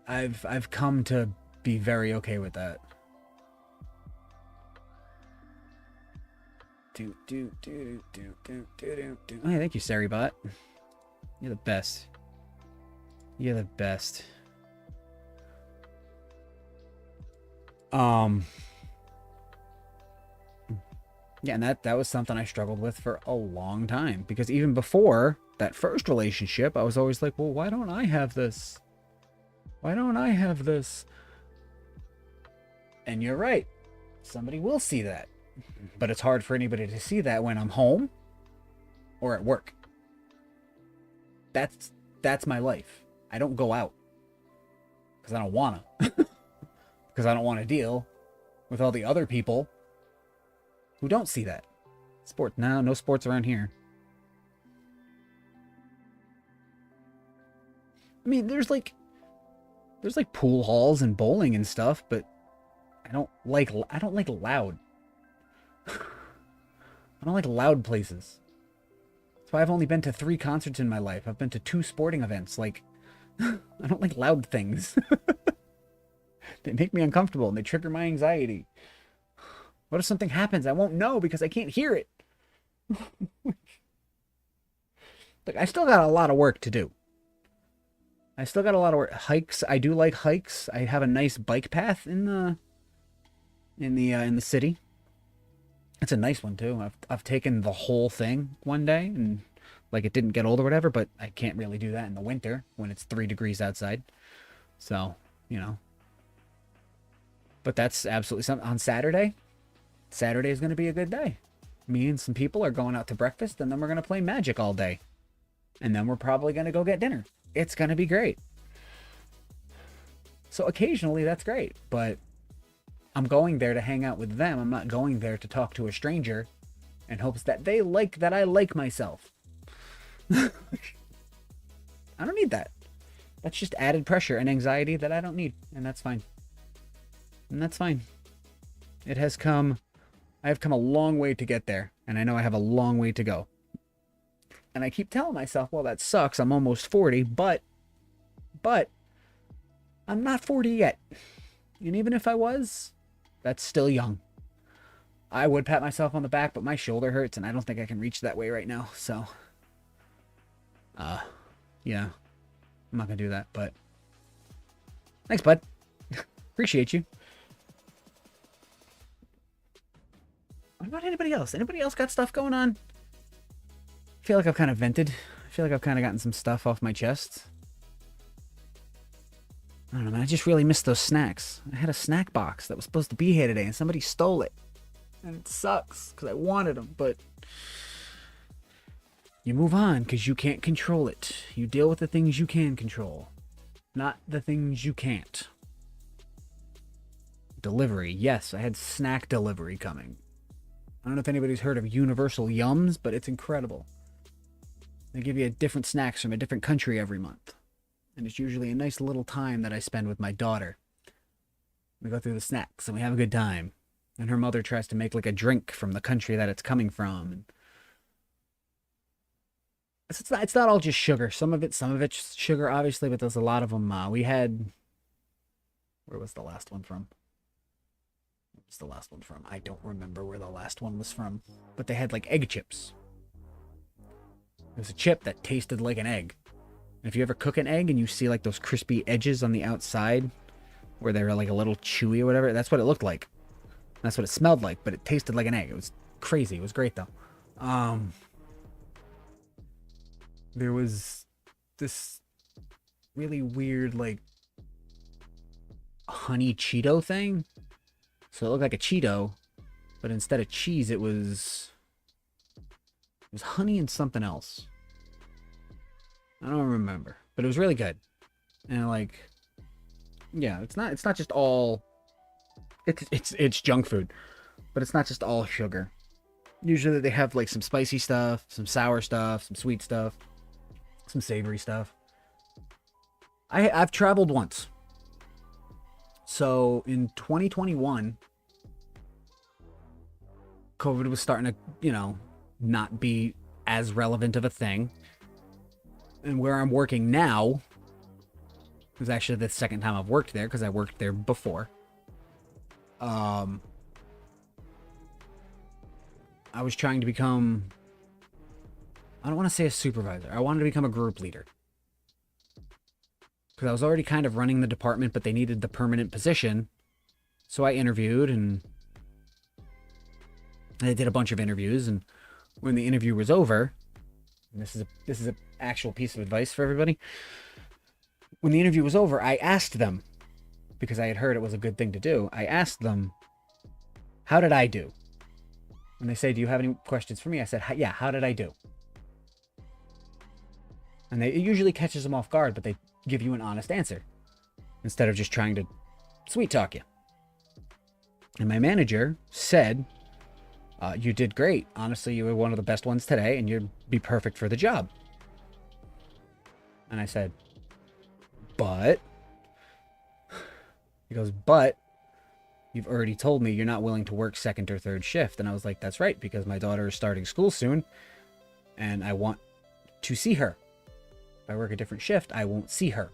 I've come to be very okay with that. Oh, hey, thank you, Saribot. You're the best. You're the best. Yeah, and that was something I struggled with for a long time. Because even before that first relationship, I was always like, well, why don't I have this? Why don't I have this? And you're right. Somebody will see that. But it's hard for anybody to see that when I'm home or at work. That's my life. I don't go out. Because I don't want to. Because I don't want to deal with all the other people who don't see that. No sports around here. I mean, there's like pool halls and bowling and stuff, but I don't like loud. I don't like loud places. That's why I've only been to 3 concerts in my life. I've been to 2 sporting events. Like, I don't like loud things. They make me uncomfortable and they trigger my anxiety. What if something happens? I won't know because I can't hear it. Look, I still got a lot of work to do. I still got a lot of work. Hikes. I do like hikes. I have a nice bike path in the city. It's a nice one too. I've taken the whole thing one day and like it didn't get old or whatever, but I can't really do that in the winter when it's 3 degrees outside. So, you know. But that's absolutely something. On Saturday is going to be a good day. Me and some people are going out to breakfast, and then we're going to play Magic all day. And then we're probably going to go get dinner. It's going to be great. So occasionally that's great, but I'm going there to hang out with them. I'm not going there to talk to a stranger in hopes that they like that I like myself. I don't need that. That's just added pressure and anxiety that I don't need, and that's fine. And that's fine. It has come, I have come a long way to get there, and I know I have a long way to go. And I keep telling myself, well, that sucks. I'm almost 40, but I'm not 40 yet. And even if I was, that's still young. I would pat myself on the back, but my shoulder hurts, and I don't think I can reach that way right now. So, yeah, I'm not gonna do that. But thanks, bud. Appreciate you. What about anybody else? Anybody else got stuff going on? I feel like I've kind of vented. I feel like I've kind of gotten some stuff off my chest. I don't know, man. I just really missed those snacks. I had a snack box that was supposed to be here today, and somebody stole it. And it sucks, because I wanted them, but you move on, because you can't control it. You deal with the things you can control, not the things you can't. Delivery. Yes, I had snack delivery coming. I don't know if anybody's heard of Universal Yums, but it's incredible. They give you different snacks from a different country every month. And it's usually a nice little time that I spend with my daughter. We go through the snacks and we have a good time. And her mother tries to make like a drink from the country that it's coming from. And it's not all just sugar. Some of it's sugar, obviously, but there's a lot of them. We had, where was the last one from? What was the last one from? I don't remember where the last one was from. But they had like egg chips. It was a chip that tasted like an egg. And if you ever cook an egg and you see like those crispy edges on the outside where they're like a little chewy or whatever, that's what it looked like. That's what it smelled like, but it tasted like an egg. It was crazy. It was great though. There was this really weird like honey Cheeto thing. So it looked like a Cheeto, but instead of cheese, it was honey and something else. I don't remember, but it was really good. And like, yeah, it's not just all, it's junk food, but it's not just all sugar. Usually they have like some spicy stuff, some sour stuff, some sweet stuff, some savory stuff. I've traveled once. So in 2021, COVID was starting to, not be as relevant of a thing. And where I'm working now, it was actually the second time I've worked there because I worked there before. I was trying to become, I don't want to say a supervisor. I wanted to become a group leader. Because I was already kind of running the department, but they needed the permanent position. So I interviewed and I did a bunch of interviews. And when the interview was over, and this is a actual piece of advice for everybody. When the interview was over, I asked them, because I had heard it was a good thing to do, I asked them, how did I do? When they say, do you have any questions for me? I said, yeah, how did I do? And it usually catches them off guard, but they give you an honest answer instead of just trying to sweet talk you. And my manager said, you did great. Honestly, you were one of the best ones today, and you'd be perfect for the job. And I said, but... He goes, but you've already told me you're not willing to work second or third shift. And I was like, that's right, because my daughter is starting school soon, and I want to see her. If I work a different shift, I won't see her.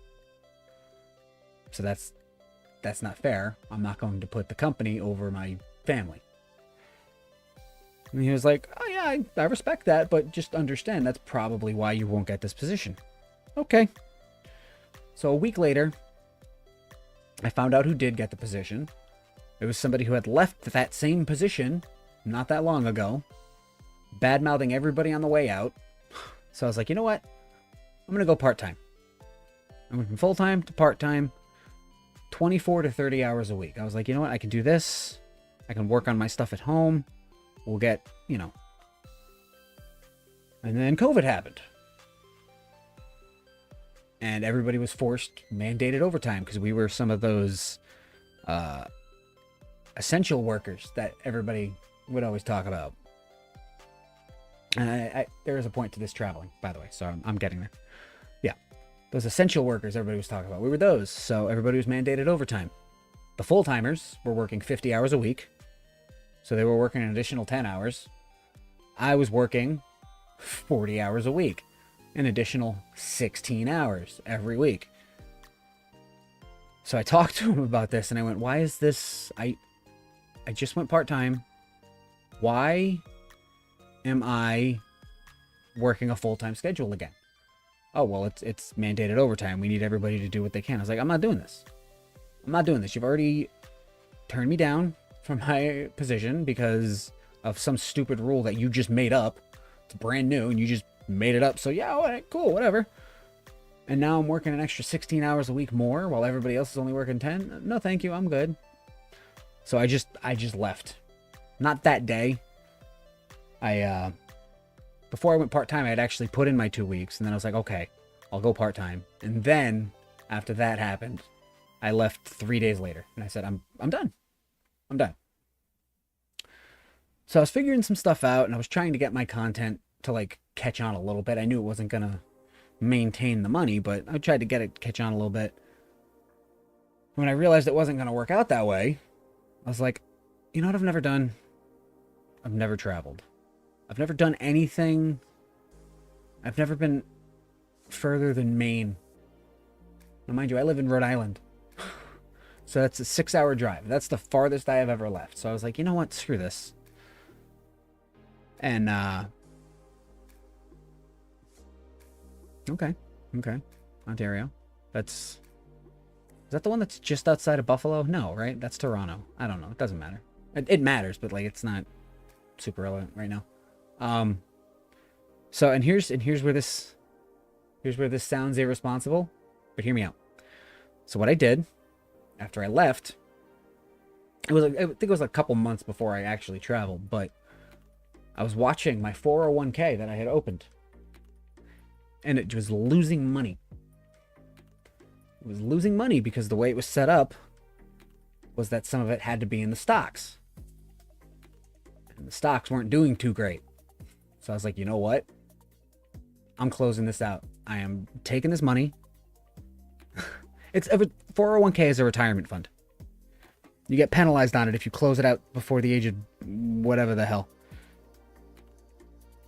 So that's not fair. I'm not going to put the company over my family. And he was like, oh yeah, I respect that, but just understand that's probably why you won't get this position. Okay. So a week later, I found out who did get the position. It was somebody who had left that same position not that long ago, bad-mouthing everybody on the way out. So I was like, you know what? I'm going to go part-time. I went from full-time to part-time, 24 to 30 hours a week. I was like, you know what? I can do this. I can work on my stuff at home. We'll get, And then COVID happened. And everybody was forced, mandated overtime because we were some of those essential workers that everybody would always talk about. And there is a point to this traveling, by the way, so I'm getting there. Yeah. those essential workers everybody was talking about. We were those. So everybody was mandated overtime. The full-timers were working 50 hours a week. So they were working an additional 10 hours. I was working 40 hours a week, an additional 16 hours every week. So I talked to him about this and I went, why is this? I just went part-time. Why am I working a full-time schedule again? Oh, well, it's mandated overtime. We need everybody to do what they can. I was like, I'm not doing this. I'm not doing this. You've already turned me down from my position because of some stupid rule that you just made up. It's brand new and you just made it up. So yeah, all right, cool, whatever. And now I'm working an extra 16 hours a week more while everybody else is only working 10. No, thank you. I'm good. So I just left. Not that day. Before I went part-time, I had actually put in my 2 weeks and then I was like, okay, I'll go part-time. And then after that happened, I left 3 days later and I said, I'm done. I'm done. So I was figuring some stuff out and I was trying to get my content to like catch on a little bit. I knew it wasn't going to maintain the money, but I tried to get it catch on a little bit. When I realized it wasn't going to work out that way, I was like, you know what I've never done? I've never traveled. I've never done anything. I've never been further than Maine. Now, mind you, I live in Rhode Island. So that's a 6-hour drive. That's the farthest I have ever left. So I was like, you know what? Screw this. And, okay. Ontario. Is that the one that's just outside of Buffalo? No, right? That's Toronto. I don't know. It doesn't matter. It matters, but like, it's not super relevant right now. So, and here's where this sounds irresponsible, but hear me out. So what I did after I left, I think it was a couple months before I actually traveled, but I was watching my 401k that I had opened and it was losing money. It was losing money because the way it was set up was that some of it had to be in the stocks. And the stocks weren't doing too great. So I was like, you know what? I'm closing this out. I am taking this money. 401k is a retirement fund. You get penalized on it if you close it out before the age of whatever the hell.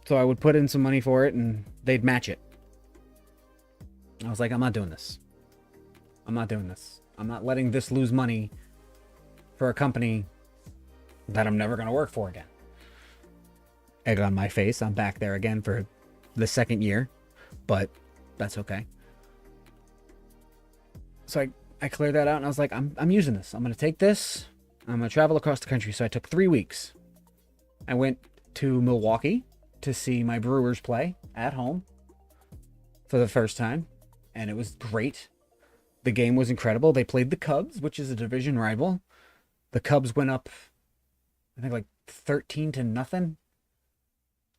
So I would put in some money for it and they'd match it. I was like, I'm not doing this. I'm not doing this. I'm not letting this lose money for a company that I'm never going to work for again. Egg on my face. I'm back there again for the second year, but that's okay. So I cleared that out and I was like, I'm using this. I'm going to take this. I'm going to travel across the country. So I took 3 weeks. I went to Milwaukee to see my Brewers play at home for the first time. And it was great. The game was incredible. They played the Cubs, which is a division rival. The Cubs went up, I think, like 13-0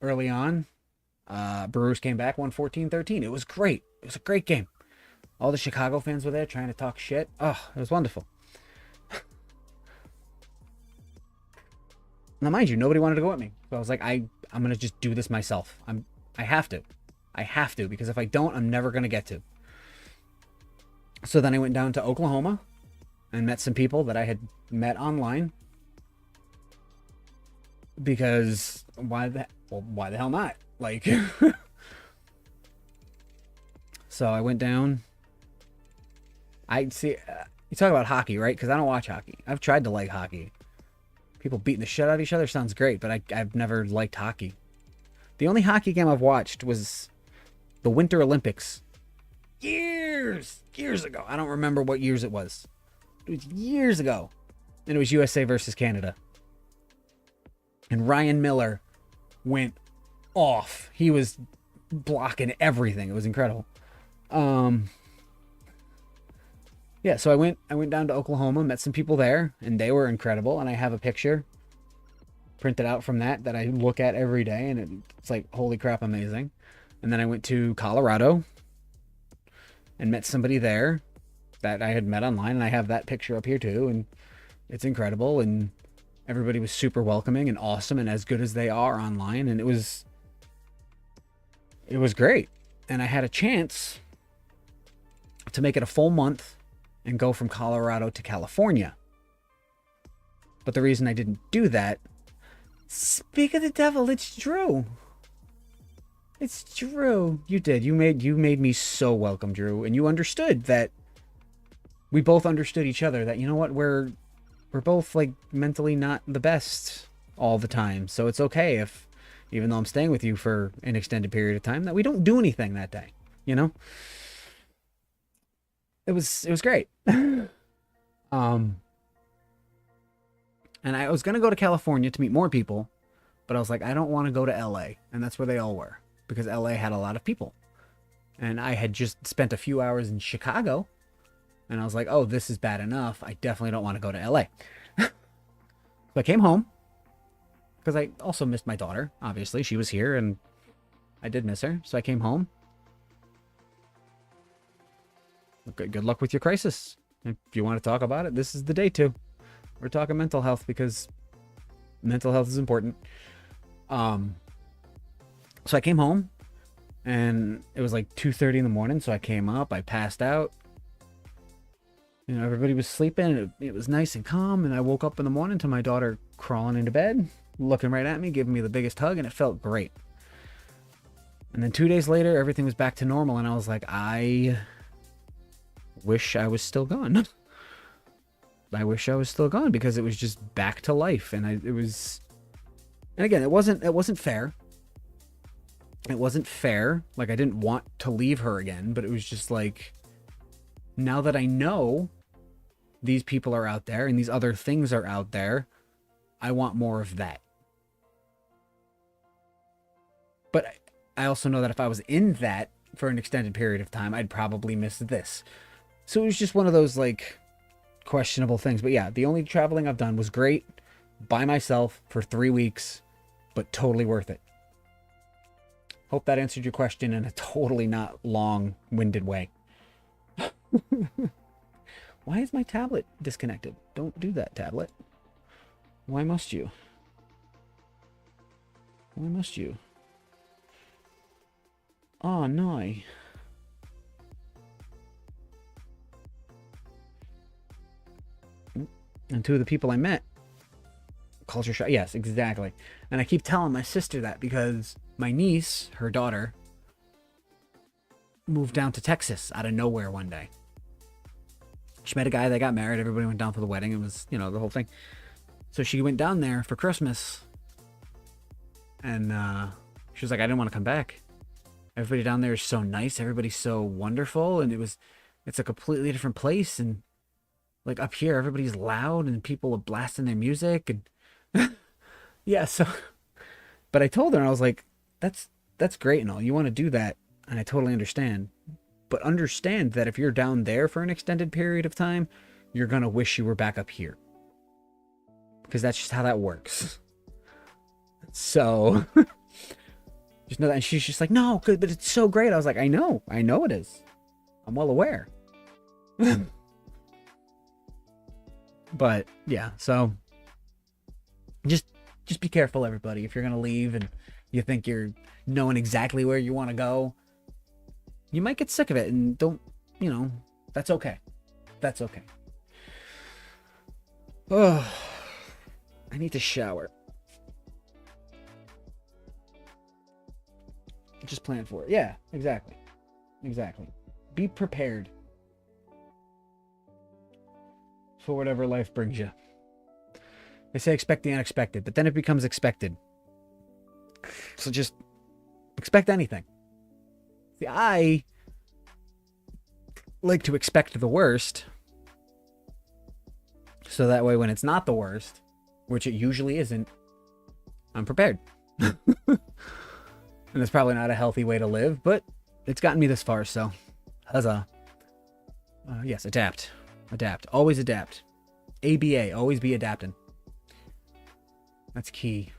early on. Brewers came back, won 14-13. It was great. It was a great game. All the Chicago fans were there trying to talk shit. Oh, it was wonderful. Now, mind you, nobody wanted to go with me. So I was like, I'm going to just do this myself. I have to. I have to, because if I don't, I'm never going to get to. So then I went down to Oklahoma and met some people that I had met online. Because why the hell not? Like, so I went down. I see, you talk about hockey, right? Because I don't watch hockey. I've tried to like hockey. People beating the shit out of each other sounds great, but I've never liked hockey. The only hockey game I've watched was the Winter Olympics. Years ago. I don't remember what years it was. It was years ago. And it was USA versus Canada. And Ryan Miller went off. He was blocking everything. It was incredible. Yeah, so I went down to Oklahoma, met some people there, and they were incredible. And I have a picture printed out from that I look at every day, and it's like, holy crap, amazing. And then I went to Colorado and met somebody there that I had met online, and I have that picture up here too, and it's incredible, and everybody was super welcoming and awesome and as good as they are online, and it was great. And I had a chance to make it a full month and go from Colorado to California. But the reason I didn't do that, speak of the devil, it's Drew. It's Drew. You did. You made me so welcome, Drew, and you understood that. We both understood each other that, you know what, we're both like mentally not the best all the time. So it's okay if, even though I'm staying with you for an extended period of time, that we don't do anything that day, you know? It was great. And I was going to go to California to meet more people, but I was like, I don't want to go to LA. And that's where they all were, because LA had a lot of people. And I had just spent a few hours in Chicago, and I was like, oh, this is bad enough. I definitely don't want to go to LA. So I came home, because I also missed my daughter. Obviously, she was here, and I did miss her. So I came home. Good luck with your crisis. If you want to talk about it, this is the day to. We're talking mental health, because mental health is important. So I came home, and it was like 2:30 in the morning. So I came up, I passed out. You know, everybody was sleeping. It was nice and calm, and I woke up in the morning to my daughter crawling into bed, looking right at me, giving me the biggest hug, and it felt great. And then 2 days later, everything was back to normal, and I was like, I wish I was still gone. I wish I was still gone, because it was just back to life, and it was. And again, it wasn't fair. It wasn't fair. Like, I didn't want to leave her again, but it was just like, now that I know these people are out there and these other things are out there, I want more of that. But I also know that if I was in that for an extended period of time, I'd probably miss this. So it was just one of those, like, questionable things. But yeah, the only traveling I've done was great, by myself for 3 weeks, but totally worth it. Hope that answered your question in a totally not long-winded way. Why is my tablet disconnected? Don't do that, tablet. Why must you? Why must you? Oh, no. And two of the people I met, culture shock. Yes, exactly. And I keep telling my sister that, because my niece, her daughter, moved down to Texas out of nowhere one day. She met a guy, they got married, everybody went down for the wedding. It was, you know, the whole thing. So she went down there for Christmas, and she was like, I didn't want to come back. Everybody down there is so nice, everybody's so wonderful, and it's a completely different place. And like up here, everybody's loud and people are blasting their music, and yeah, so but I told her, and I was like, that's great and all, you want to do that, and I totally understand. But understand that if you're down there for an extended period of time, you're going to wish you were back up here. Because that's just how that works. So, just know that. And she's just like, no, good, but it's so great. I was like, I know it is. I'm well aware. But, yeah, so, just be careful, everybody. If you're going to leave and you think you're knowing exactly where you want to go, you might get sick of it, and don't, you know, that's okay. That's okay. Oh, I need to shower. Just plan for it. Yeah, exactly. Exactly. Be prepared for whatever life brings you. They say expect the unexpected, but then it becomes expected. So just expect anything. See, I like to expect the worst, so that way when it's not the worst, which it usually isn't, I'm prepared. And it's probably not a healthy way to live, but it's gotten me this far, so huzzah. Yes, adapt. Adapt. Always adapt. ABA. Always be adapting. That's key.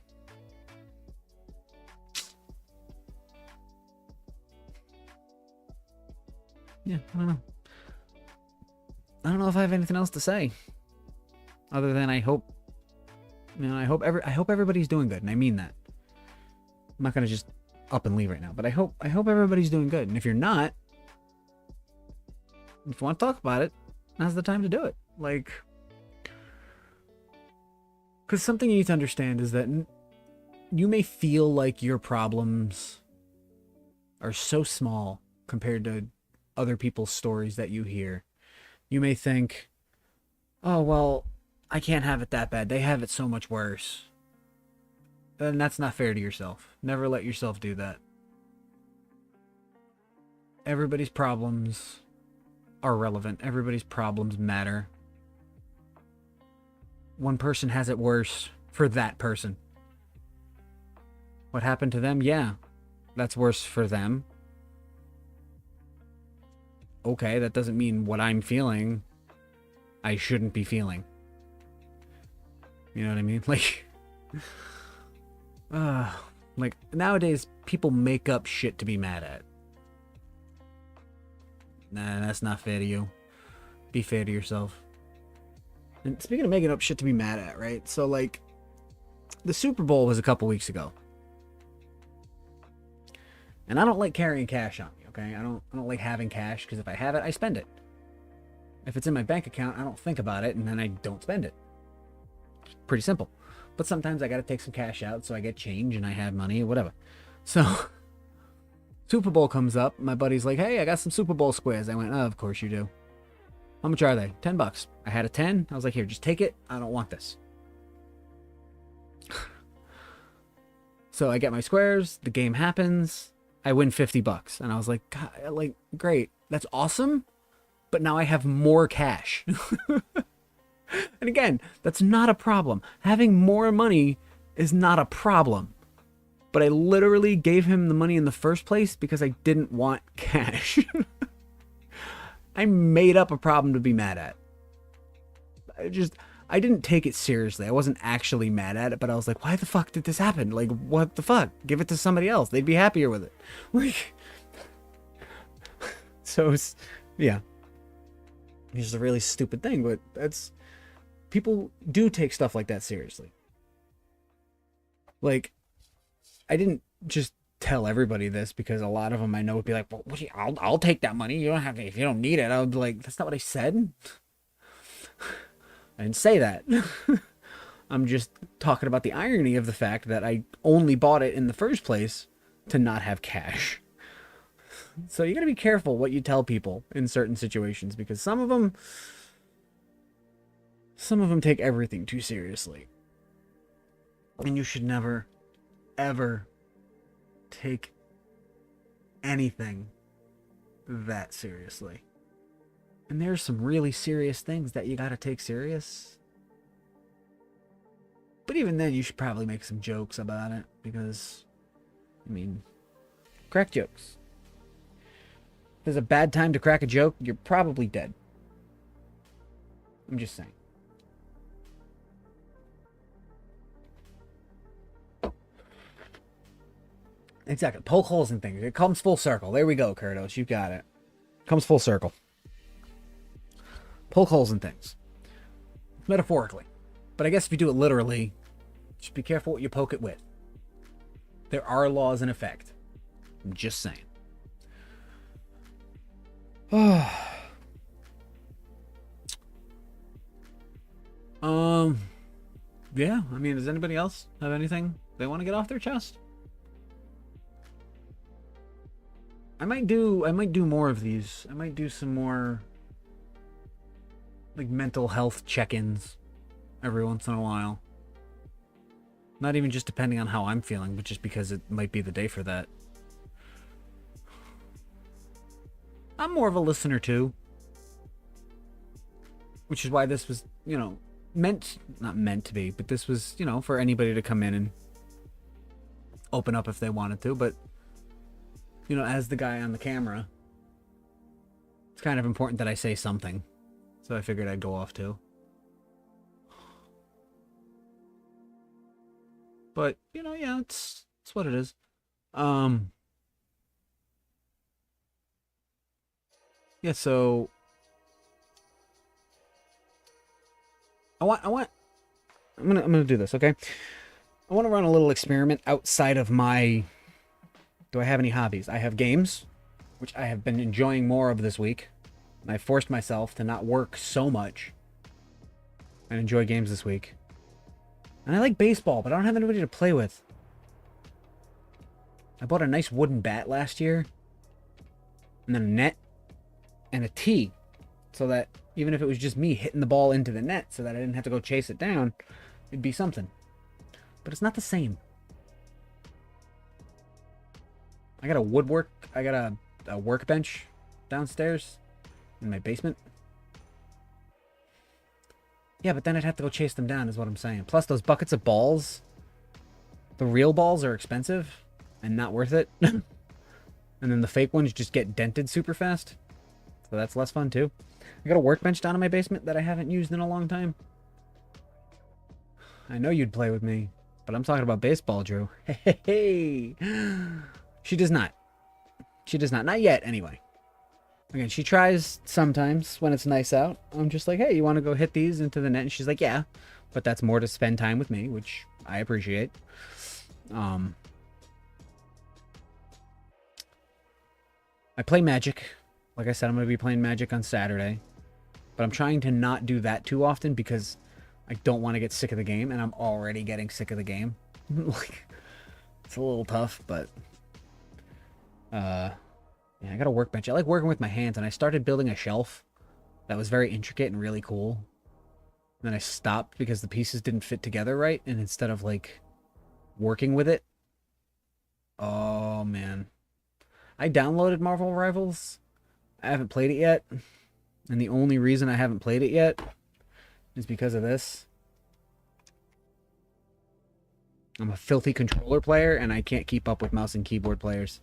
Yeah, I don't know. I don't know if I have anything else to say, other than I hope, you know, I hope everybody's doing good, and I mean that. I'm not gonna just up and leave right now, but I hope everybody's doing good. And if you're not, if you want to talk about it, now's the time to do it. Like, because something you need to understand is that you may feel like your problems are so small compared to other people's stories that you hear. You may think, oh, well, I can't have it that bad. They have it so much worse. Then that's not fair to yourself. Never let yourself do that. Everybody's problems are relevant. Everybody's problems matter. One person has it worse for that person. What happened to them? Yeah, that's worse for them. Okay, that doesn't mean what I'm feeling, I shouldn't be feeling. You know what I mean? Like nowadays, people make up shit to be mad at. Nah, that's not fair to you. Be fair to yourself. And speaking of making up shit to be mad at, right? So, like, the Super Bowl was a couple weeks ago. And I don't like carrying cash on me, okay? I don't like having cash, because if I have it, I spend it. If it's in my bank account, I don't think about it, and then I don't spend it. It's pretty simple. But sometimes I gotta take some cash out, so I get change, and I have money, or whatever. So, Super Bowl comes up, my buddy's like, hey, I got some Super Bowl squares. I went, oh, of course you do. How much are they? $10. I had a 10. I was like, here, just take it. I don't want this. So I get my squares. The game happens. I win $50. And I was like, God, like, great. That's awesome. But now I have more cash. And again, that's not a problem. Having more money is not a problem. But I literally gave him the money in the first place because I didn't want cash. I made up a problem to be mad at. I didn't take it seriously. I wasn't actually mad at it, but I was like, why the fuck did this happen? Like, what the fuck? Give it to somebody else. They'd be happier with it. Like, so it's, yeah. It's just a really stupid thing, but that's, people do take stuff like that seriously. Like, I didn't just tell everybody this because a lot of them I know would be like, well, I'll take that money. You don't have to, if you don't need it. I would be like, that's not what I said. I didn't say that. I'm just talking about the irony of the fact that I only bought it in the first place to not have cash. So you gotta be careful what you tell people in certain situations because some of them take everything too seriously. And you should never, ever take anything that seriously. And there's some really serious things that you gotta take serious. But even then, you should probably make some jokes about it because, I mean, crack jokes. If there's a bad time to crack a joke, you're probably dead. I'm just saying. Exactly. Poke holes in things. It comes full circle. There we go, Kurtos. You got it. Comes full circle. Poke holes in things. Metaphorically. But I guess if you do it literally, just be careful what you poke it with. There are laws in effect. I'm just saying. Yeah, I mean, does anybody else have anything they want to get off their chest? I might do more of these. I might do some more like mental health check-ins every once in a while. Not even just depending on how I'm feeling, but just because it might be the day for that. I'm more of a listener too. Which is why this was, you know, not meant to be, but this was, you know, for anybody to come in and open up if they wanted to, but you know, as the guy on the camera, it's kind of important that I say something. So I figured I'd go off too. But, you know, yeah, it's what it is. Yeah, so I'm gonna do this, okay? I want to run a little experiment outside of my... Do I have any hobbies? I have games, which I have been enjoying more of this week. And I forced myself to not work so much and enjoy games this week. And I like baseball, but I don't have anybody to play with. I bought a nice wooden bat last year. And then a net. And a tee. So that even if it was just me hitting the ball into the net so that I didn't have to go chase it down, it'd be something. But it's not the same. I got a workbench downstairs in my basement. Yeah, but then I'd have to go chase them down is what I'm saying. Plus those buckets of balls, the real balls are expensive and not worth it. And then the fake ones just get dented super fast. So that's less fun too. I got a workbench down in my basement that I haven't used in a long time. I know you'd play with me, but I'm talking about baseball, Drew. Hey. She does not. She does not. Not yet, anyway. Again, she tries sometimes when it's nice out. I'm just like, hey, you want to go hit these into the net? And she's like, yeah. But that's more to spend time with me, which I appreciate. I play Magic. Like I said, I'm going to be playing Magic on Saturday. But I'm trying to not do that too often because I don't want to get sick of the game. And I'm already getting sick of the game. Like, it's a little tough, but... yeah, I got a workbench. I like working with my hands, and I started building a shelf that was very intricate and really cool. Then I stopped because the pieces didn't fit together right, and instead of, like, working with it... Oh, man. I downloaded Marvel Rivals. I haven't played it yet. And the only reason I haven't played it yet is because of this. I'm a filthy controller player, and I can't keep up with mouse and keyboard players.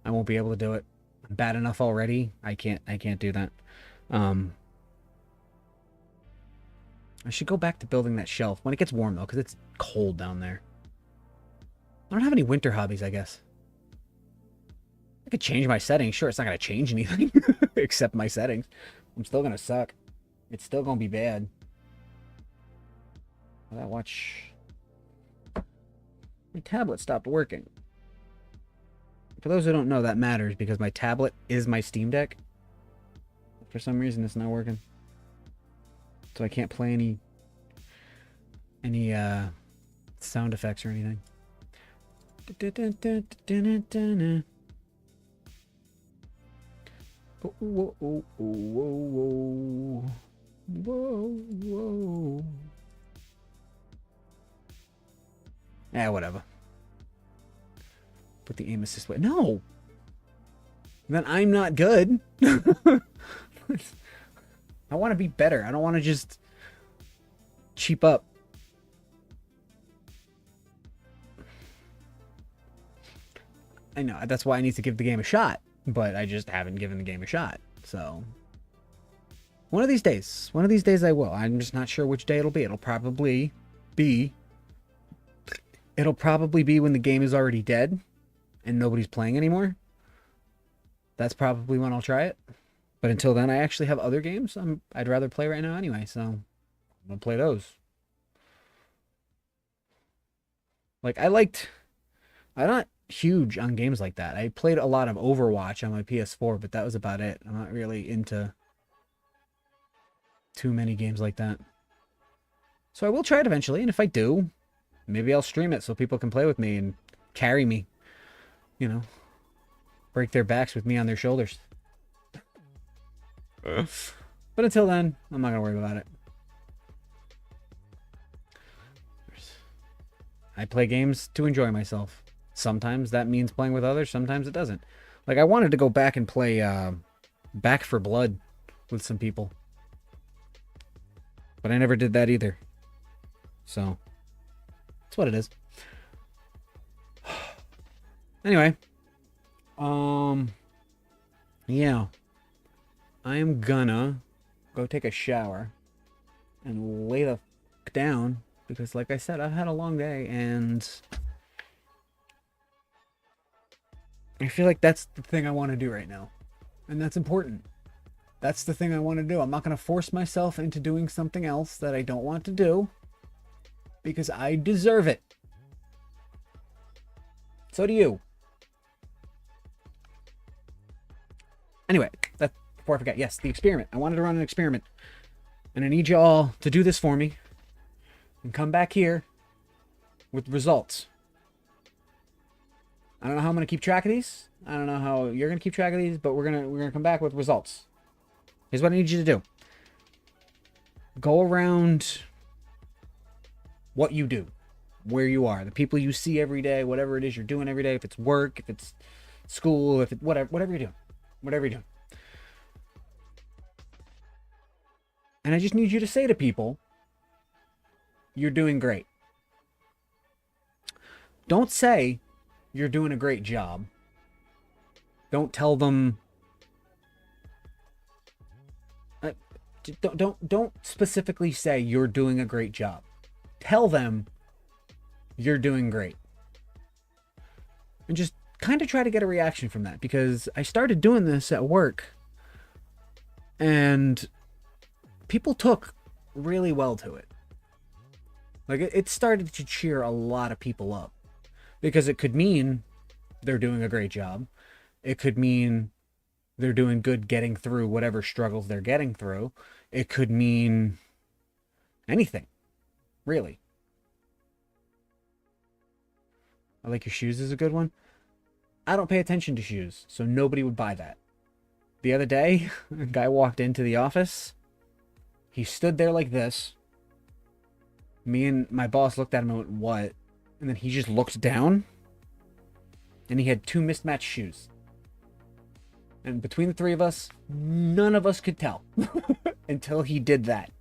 I won't be able to do it. I'm bad enough already. I can't do that. I should go back to building that shelf when it gets warm though, because it's cold down there. I don't have any winter hobbies, I guess. I could change my settings. Sure, it's not going to change anything except my settings. I'm still going to suck. It's still going to be bad. Will that watch? My tablet stopped working. For those who don't know, that matters because my tablet is my Steam Deck. For some reason, it's not working. So I can't play any sound effects or anything. Whoa, whoa, whoa, whoa, whoa. Yeah, whatever. Put the aim assist way. No! Then I'm not good. I want to be better. I don't want to just cheap up. I know. That's why I need to give the game a shot. But I just haven't given the game a shot. So, one of these days I will. I'm just not sure which day it'll be. It'll probably be when the game is already dead and nobody's playing anymore. That's probably when I'll try it. But until then, I actually have other games I'd rather play right now anyway, so I'm gonna play those. Like, I'm not huge on games like that. I played a lot of Overwatch on my PS4, but that was about it. I'm not really into too many games like that. So I will try it eventually, and if I do, maybe I'll stream it so people can play with me and carry me. You know, break their backs with me on their shoulders. But until then, I'm not going to worry about it. I play games to enjoy myself. Sometimes that means playing with others, sometimes it doesn't. Like, I wanted to go back and play Back 4 Blood with some people. But I never did that either. So, that's what it is. Anyway. Yeah. I am gonna go take a shower and lay the f down because, like I said, I've had a long day and I feel like that's the thing I want to do right now. And that's important. That's the thing I want to do. I'm not going to force myself into doing something else that I don't want to do because I deserve it. So do you. Anyway, that's before I forget. Yes, the experiment. I wanted to run an experiment. And I need you all to do this for me. And come back here with results. I don't know how I'm going to keep track of these. I don't know how you're going to keep track of these, but we're going to come back with results. Here's what I need you to do. Go around what you do, where you are, the people you see every day, whatever it is you're doing every day, if it's work, if it's school, if it whatever you're doing. Whatever you're doing. And I just need you to say to people, you're doing great. Don't say you're doing a great job. Don't tell them. Don't specifically say you're doing a great job. Tell them you're doing great. And just kind of try to get a reaction from that, because I started doing this at work and people took really well to it. Like, it started to cheer a lot of people up, because it could mean they're doing a great job. It could mean they're doing good getting through whatever struggles they're getting through. It could mean anything, really. I like your shoes is a good one. I don't pay attention to shoes, so nobody would buy that. The other day, a guy walked into the office. He stood there like this. Me and my boss looked at him and went, "What?" And then he just looked down, and he had two mismatched shoes. And between the three of us, none of us could tell until he did that.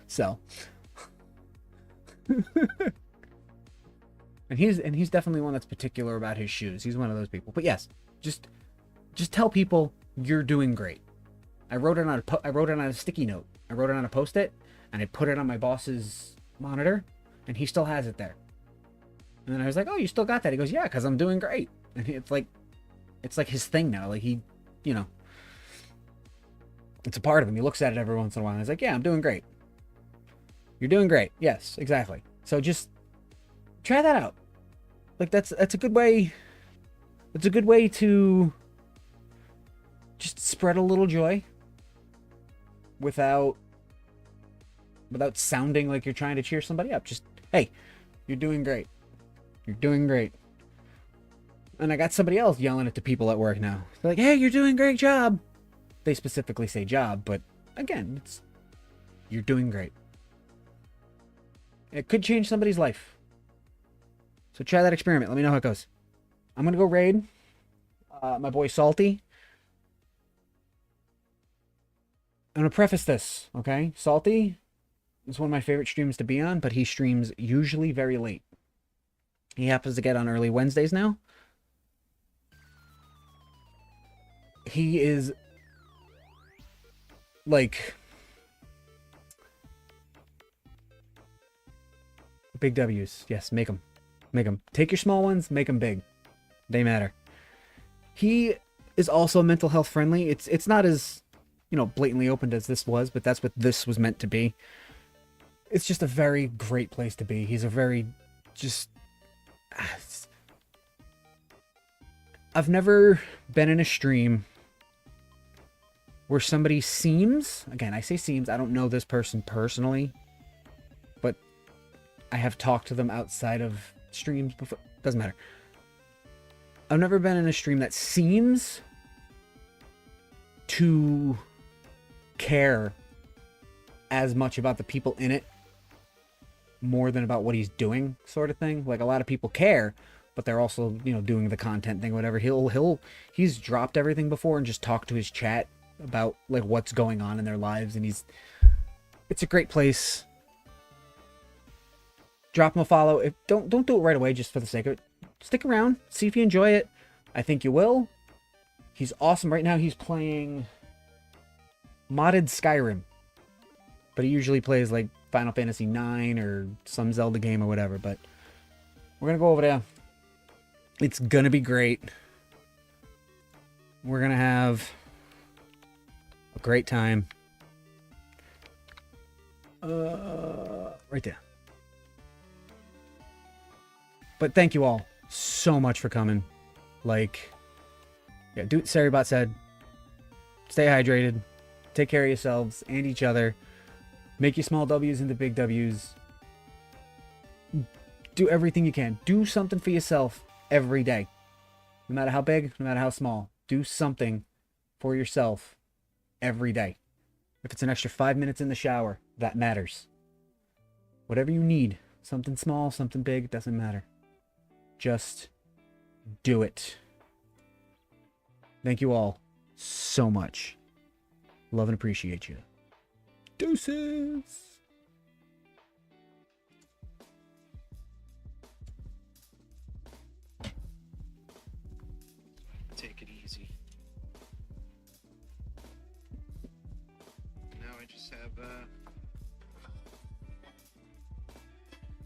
So, and he's definitely one that's particular about his shoes. He's one of those people. But yes, just tell people you're doing great. I wrote it on a sticky note. I wrote it on a Post-it, and I put it on my boss's monitor, and he still has it there. And then I was like, "Oh, you still got that?" He goes, "Yeah, because I'm doing great." And it's like his thing now. Like, he, it's a part of him. He looks at it every once in a while. And he's like, "Yeah, I'm doing great." You're doing great. Yes, exactly. So just try that out. Like, that's a good way. It's a good way to just spread a little joy without sounding like you're trying to cheer somebody up. Just, hey, you're doing great. You're doing great. And I got somebody else yelling it to people at work now. They're like, "Hey, you're doing a great job." They specifically say job, but again, you're doing great. It could change somebody's life. So try that experiment. Let me know how it goes. I'm going to go raid my boy Salty. I'm going to preface this, okay? Salty is one of my favorite streams to be on, but he streams usually very late. He happens to get on early Wednesdays now. He is like big W's. Yes, make them. Make them. Take your small ones, make them big. They matter. He is also mental health friendly. It's not as, blatantly opened as this was, but that's what this was meant to be. It's just a very great place to be. He's a very I've never been in a stream where somebody seems, again, I say seems, I don't know this person personally, but I have talked to them outside of streams before. Doesn't matter. I've never been in a stream that seems to care as much about the people in it more than about what he's doing, sort of thing. Like, a lot of people care, but they're also, doing the content thing, whatever. He's dropped everything before and just talked to his chat about, like, what's going on in their lives, and it's a great place. Drop him a follow. Don't do it right away just for the sake of it. Stick around, see if you enjoy it. I think you will. He's awesome. Right now he's playing modded Skyrim, but he usually plays like Final Fantasy IX or some Zelda game or whatever. But we're gonna go over there. It's gonna be great. We're gonna have a great time. Right there. But thank you all so much for coming. Like, yeah, Sarybot said, stay hydrated, take care of yourselves and each other, make your small W's into big W's. Do everything you can. Do something for yourself every day. No matter how big, no matter how small. Do something for yourself every day. If it's an extra 5 minutes in the shower, that matters. Whatever you need, something small, something big, doesn't matter. Just do it. Thank you all so much. Love and appreciate you. Deuces! Take it easy. Now I just have